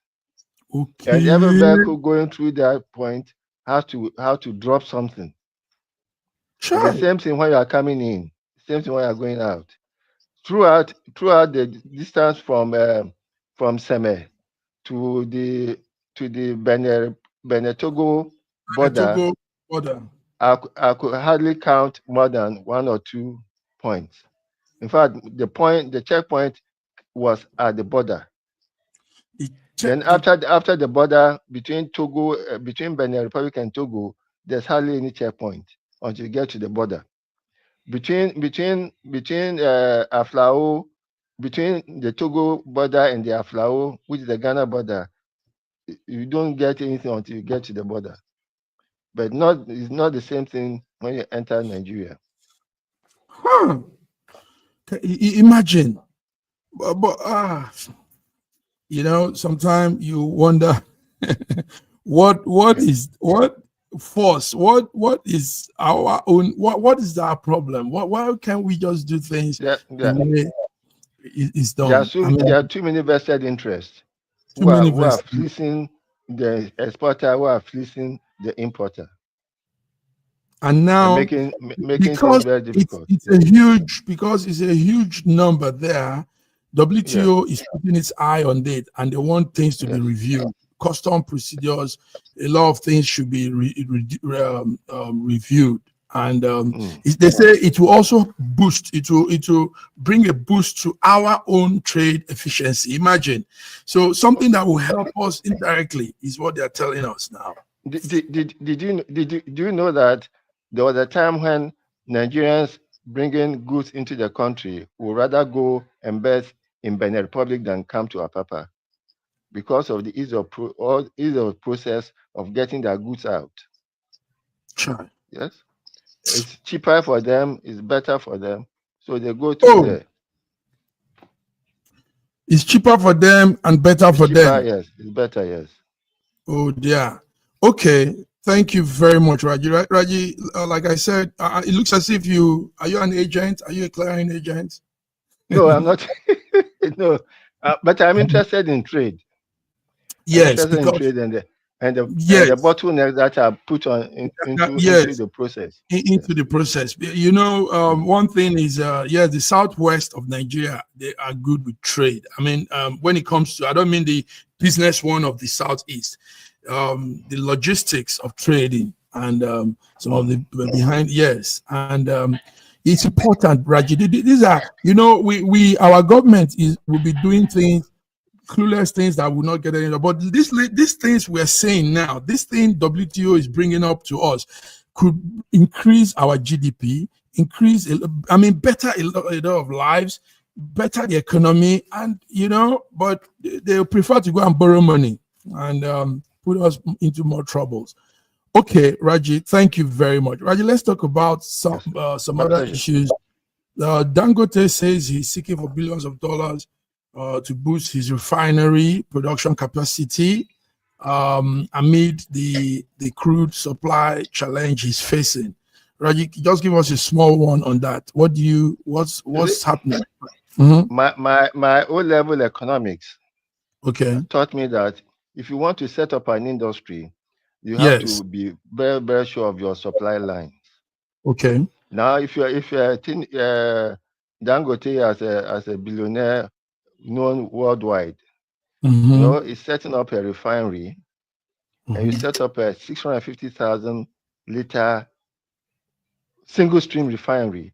[SPEAKER 3] Okay. And every vehicle going through that point has to drop something. Sure. The same thing when you are coming in, same thing when you are going out. Throughout the distance from Seme to the Benin Togo border, I could hardly count more than 1 or 2 points. In fact, the checkpoint was at the border. Then after the border between Benin Republic and Togo, there's hardly any checkpoint until you get to the border. Between Aflao, between the Togo border and the Aflao, which is the Ghana border, you don't get anything until you get to the border. But it's not the same thing when you enter Nigeria.
[SPEAKER 2] Imagine, but sometimes you wonder what is our own, what is our problem? Why can't we just do things the way it's done?
[SPEAKER 3] There are too many vested interests who are fleecing the exporter, who are fleecing the importer.
[SPEAKER 2] And now,
[SPEAKER 3] making things very difficult.
[SPEAKER 2] It's a huge number there. WTO is putting its eye on it, and they want things to be reviewed. Custom procedures, a lot of things should be reviewed. And they say it will also it will bring a boost to our own trade efficiency. Imagine. So something that will help us indirectly is what they're telling us now.
[SPEAKER 3] Do you know that there was a time when Nigerians bringing goods into the country would rather go and bet in Benin Republic than come to Apapa because of the ease of process of getting their goods out?
[SPEAKER 2] Sure.
[SPEAKER 3] Yes. It's cheaper for them, it's better for them. So they go to there.
[SPEAKER 2] It's cheaper for them and better for them.
[SPEAKER 3] Yes, it's better, yes.
[SPEAKER 2] Oh dear. Okay. Thank you very much, Raji. Raji, like I said, it looks as if are you an agent? Are you a clearing agent?
[SPEAKER 3] No, I'm not. No, but I'm interested in trade.
[SPEAKER 2] Yes,
[SPEAKER 3] in trade and the bottlenecks that are put on into the process.
[SPEAKER 2] Into the process. One thing is, the southwest of Nigeria, they are good with trade. I mean, when it comes to, I don't mean the business one of the southeast, the logistics of trading and some of the behind, and it's important, Raji. These are, our government will be doing things, clueless things that will not get any. But these things we're saying now, this thing WTO is bringing up to us, could increase our GDP, better a lot of lives, better the economy, and but they prefer to go and borrow money and put us into more troubles. Okay, Raji, thank you very much. Raji, let's talk about some other issues. Dangote says he's seeking for billions of dollars to boost his refinery production capacity. amid the crude supply challenge he's facing. Raji, just give us a small one on that. What's happening?
[SPEAKER 3] My O-level economics
[SPEAKER 2] Okay.
[SPEAKER 3] taught me that if you want to set up an industry, you have
[SPEAKER 2] Yes.
[SPEAKER 3] to be very, very sure of your supply lines.
[SPEAKER 2] Okay.
[SPEAKER 3] Now, if you're Dangote as a billionaire known worldwide, is setting up a refinery, and you set up a 650,000 liter single stream refinery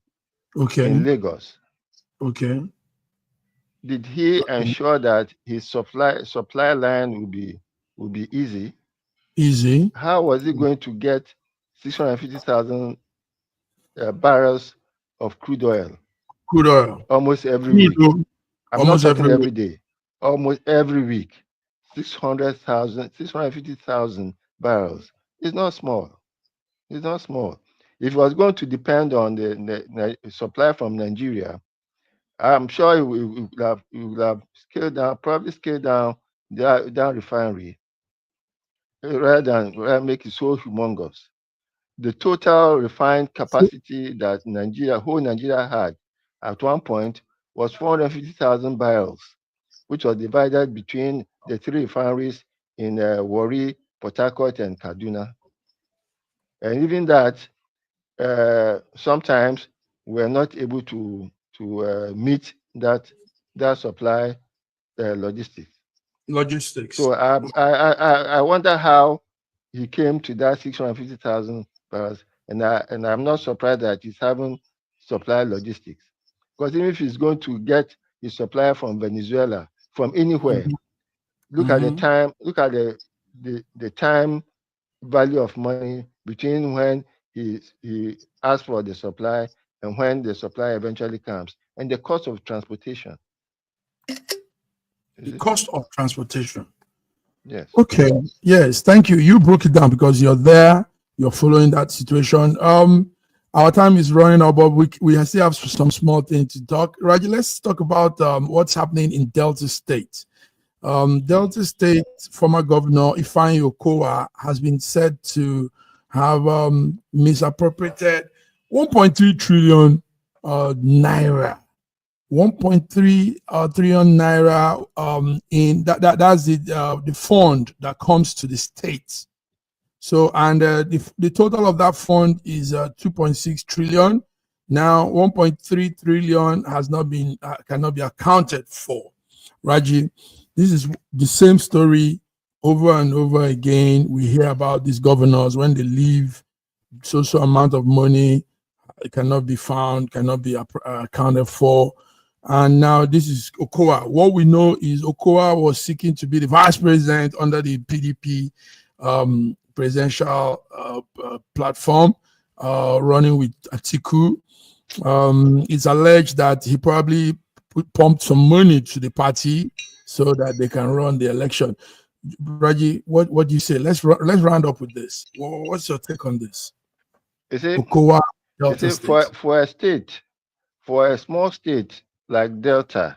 [SPEAKER 3] in Lagos.
[SPEAKER 2] Okay.
[SPEAKER 3] Did he ensure that his supply line will be easy?
[SPEAKER 2] Easy.
[SPEAKER 3] How was he going to get 650,000 barrels of crude oil
[SPEAKER 2] Crude oil.
[SPEAKER 3] almost every week? I'm not
[SPEAKER 2] Almost
[SPEAKER 3] talking
[SPEAKER 2] every
[SPEAKER 3] every day. Almost every week, 650,000 barrels. It's not small. It's not small. If it was going to depend on the supply from Nigeria, I'm sure it would have scaled down, probably scaled down that refinery rather than make it so humongous. The total refined capacity that whole Nigeria had at one point was 450,000 barrels, which was divided between the three refineries in Warri, Port Harcourt, and Kaduna. And even that, sometimes we're not able to meet that supply logistics. So I wonder how he came to that 650,000 barrels, and I'm not surprised that he's having supply logistics, because even if he's going to get his supply from Venezuela, from anywhere, look at the time, look at the time value of money between when he asks for the supply and when the supply eventually comes, and the cost of transportation.
[SPEAKER 2] The cost of transportation.
[SPEAKER 3] Yes.
[SPEAKER 2] Okay. Yes. Thank you. You broke it down because you're there. You're following that situation. Our time is running out, but we still have some small things to talk. Raji, let's talk about what's happening in Delta State. Delta State former governor Ifeanyi Okowa has been said to have misappropriated 1.3 trillion naira. 1.3 trillion naira in that's the fund that comes to the state. So, and the total of that fund is 2.6 trillion. Now 1.3 trillion has not been cannot be accounted for. Raji, this is the same story over and over again. We hear about these governors when they leave, so amount of money, it cannot be found, cannot be accounted for. And now this is Okowa. What we know is Okowa was seeking to be the vice president under the PDP presidential platform, running with Atiku. It's alleged that he probably pumped some money to the party so that they can run the election. Raji, what do you say? Let's round up with this. What's your take on this? Okowa, Delta State.
[SPEAKER 3] For a small state like Delta,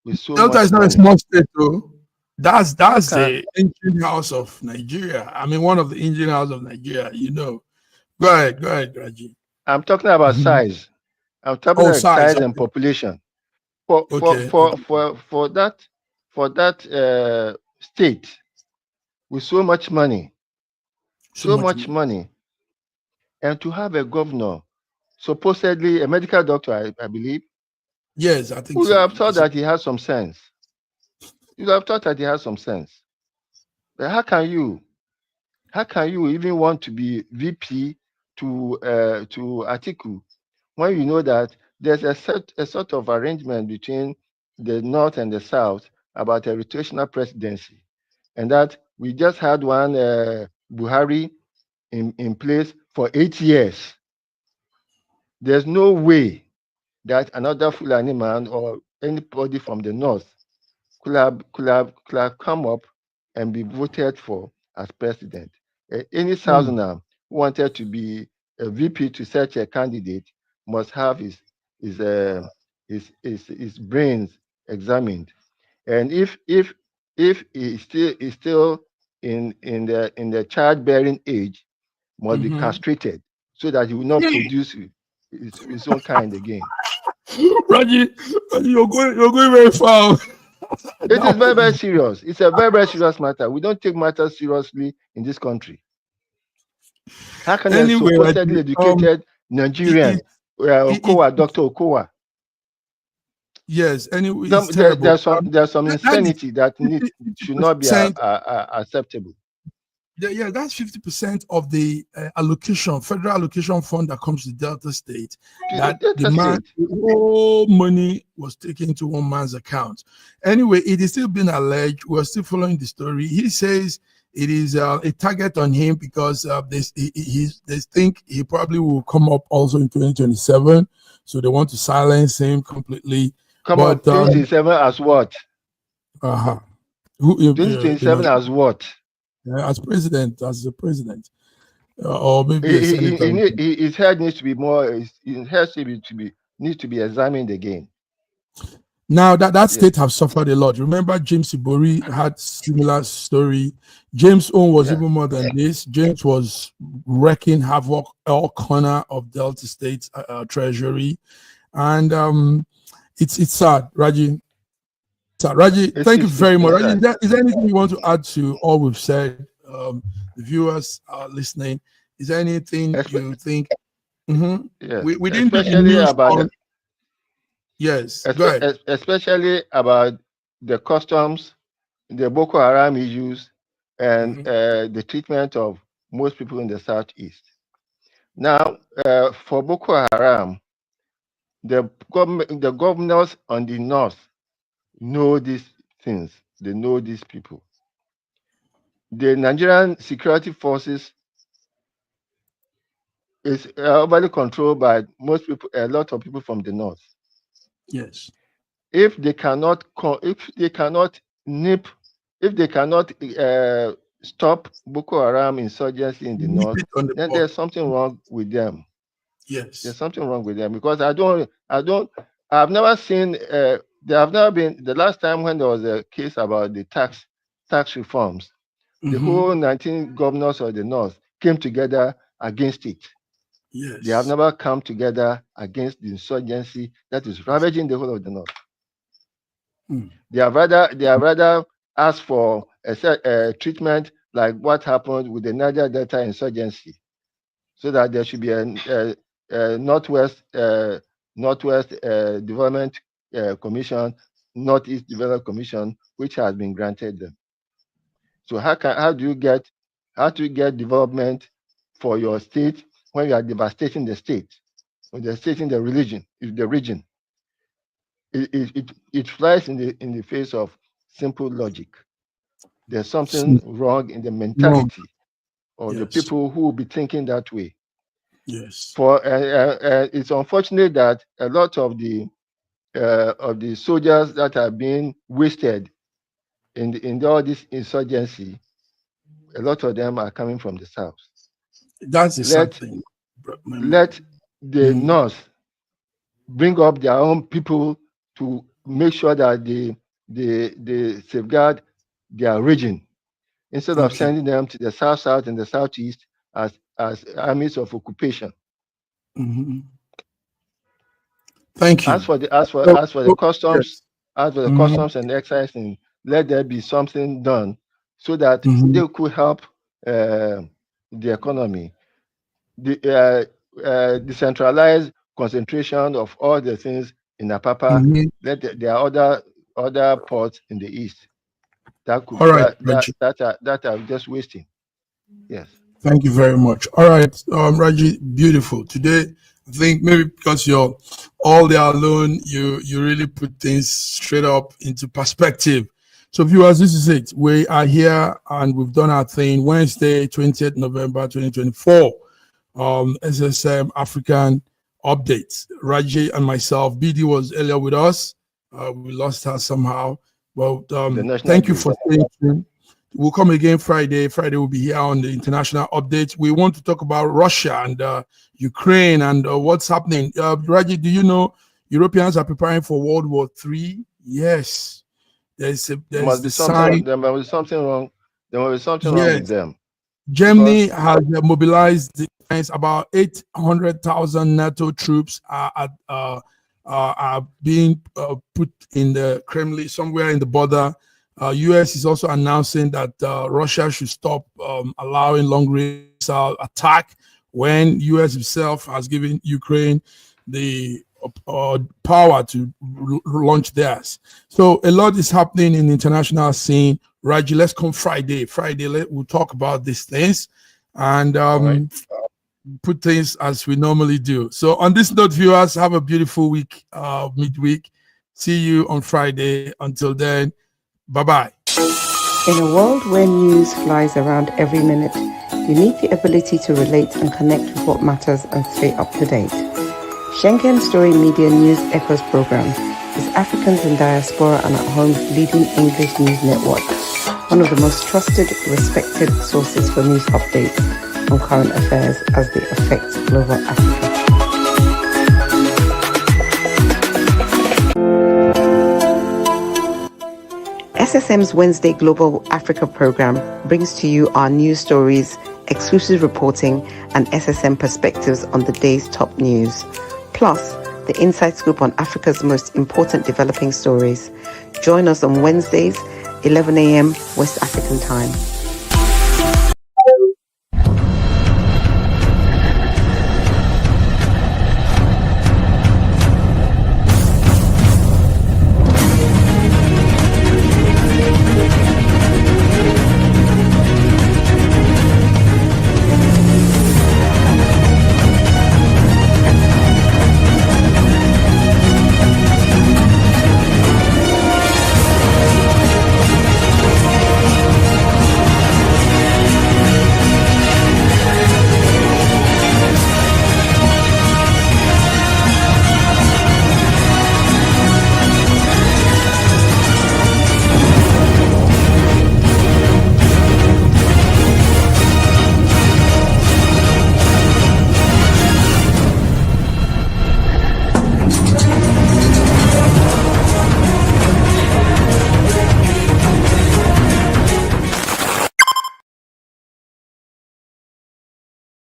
[SPEAKER 3] with so
[SPEAKER 2] Delta
[SPEAKER 3] much
[SPEAKER 2] is not
[SPEAKER 3] money,
[SPEAKER 2] a small state, though. That's the engine house of Nigeria. I mean, one of the engine house of Nigeria. Go ahead, Raji.
[SPEAKER 3] I'm talking about size. I'm talking about size and population. For that state with so much money, and to have a governor, supposedly a medical doctor, I believe.
[SPEAKER 2] Yes, I think
[SPEAKER 3] who
[SPEAKER 2] so.
[SPEAKER 3] have thought that he has some sense. You have thought that he has some sense. But how can you even want to be VP to Atiku when you know that there's a sort of arrangement between the North and the South about a rotational presidency, and that we just had one Buhari in place for 8 years. There's no way that another Fulani man or anybody from the North could have come up and be voted for as president. Any Southerner who wanted to be a VP to such a candidate must have his brains examined. And if if he is still in the childbearing age, must be castrated so that he will not produce his own kind again.
[SPEAKER 2] Raji, you're going very far.
[SPEAKER 3] It is very, very serious. It's a very, very serious matter. We don't take matters seriously in this country. How can a supposedly educated Nigerian, Okowa, Dr. Okowa?
[SPEAKER 2] Yes, anyway, it's terrible.
[SPEAKER 3] There's some insanity that should not be acceptable.
[SPEAKER 2] Yeah, that's 50% of the allocation, federal allocation fund that comes to Delta State. The whole money was taken to one man's account. Anyway, it is still being alleged. We're still following the story. He says it is a target on him because they think he probably will come up also in 2027. So they want to silence him completely.
[SPEAKER 3] Come on, 2027 as what? 2027 as what?
[SPEAKER 2] As president, as the president, or maybe
[SPEAKER 3] his head needs to be more. His head needs to be examined again.
[SPEAKER 2] Now that state have suffered a lot. Remember, James Ibori had similar story. James' own was even more than this. James was wreaking havoc all corner of Delta State treasury, and it's sad, Raji. So, Raji, thank you very much. Raji, is there anything you want to add to all we've said? The viewers are listening. Is there anything you think?
[SPEAKER 3] Yes.
[SPEAKER 2] We didn't
[SPEAKER 3] especially about
[SPEAKER 2] yes. Go ahead.
[SPEAKER 3] Especially about the customs, the Boko Haram issues, and the treatment of most people in the southeast. Now, for Boko Haram, the governors on the north know these things. They know these people. The Nigerian security forces is overly controlled by most people, a lot of people from the north.
[SPEAKER 2] Yes.
[SPEAKER 3] If they cannot stop Boko Haram insurgency in the north, then there's something wrong with them.
[SPEAKER 2] Yes.
[SPEAKER 3] There's something wrong with them because I've never seen. There have never been. The last time when there was a case about the tax reforms, the whole 19 governors of the north came together against it.
[SPEAKER 2] Yes.
[SPEAKER 3] They have never come together against the insurgency that is ravaging the whole of the north. They have rather asked for a treatment like what happened with the Niger Delta insurgency, so that there should be a Northwest Development Commission, Northeast Development Commission, which has been granted them. So how do you get development for your state when you are devastating the state, when you're devastating the region? It flies in the face of simple logic. There's something wrong in the mentality of the people who will be thinking that way.
[SPEAKER 2] Yes.
[SPEAKER 3] For it's unfortunate that a lot of the soldiers that are being wasted in all this insurgency, a lot of them are coming from the south.
[SPEAKER 2] That's the sad thing.
[SPEAKER 3] Let the north bring up their own people to make sure that they safeguard their region instead of sending them to the south and the southeast as armies of occupation.
[SPEAKER 2] Thank you.
[SPEAKER 3] As for the customs, customs and excise, let there be something done so that they could help the economy. The decentralized concentration of all the things in Apapa. There are other ports in the east that could that are just wasting. Yes.
[SPEAKER 2] Thank you very much. All right, Raji, beautiful. Today, I think maybe because you're all there alone, you really put things straight up into perspective. So viewers, this is it. We are here and we've done our thing. Wednesday, 20th November 2024. SSM African updates. Raji and myself, BD was earlier with us. We lost her somehow. Well, thank you for staying tuned. We'll come again Friday. Friday we'll be here on the international updates. We want to talk about Russia and Ukraine and what's happening. Raji, do you know Europeans are preparing for World War III? Yes. there's
[SPEAKER 3] There must
[SPEAKER 2] the
[SPEAKER 3] be something.
[SPEAKER 2] sign.
[SPEAKER 3] There must be something wrong. There must be something wrong with
[SPEAKER 2] Yes,
[SPEAKER 3] them
[SPEAKER 2] Germany
[SPEAKER 3] because
[SPEAKER 2] has mobilized defense. About 800,000 NATO troops are being put in the Kremlin, somewhere in the border. U.S. is also announcing that Russia should stop allowing long-range missile attack when U.S. itself has given Ukraine the power to launch theirs. So a lot is happening in the international scene. Raji, let's come Friday. We'll talk about these things and
[SPEAKER 3] all right.
[SPEAKER 2] put things as we normally do. So on this note, viewers, have a beautiful week, midweek. See you on Friday. Until then, bye-bye.
[SPEAKER 1] In a world where news flies around every minute, you need the ability to relate and connect with what matters and stay up to date. Schengen Story Media News Echoes program is Africans in Diaspora and at Home's leading English news network, one of the most trusted, respected sources for news updates on current affairs as they affect global Africa. SSM's Wednesday Global Africa program brings to you our news stories, exclusive reporting, and SSM perspectives on the day's top news. Plus, the inside scoop on Africa's most important developing stories. Join us on Wednesdays, 11 a.m. West African time.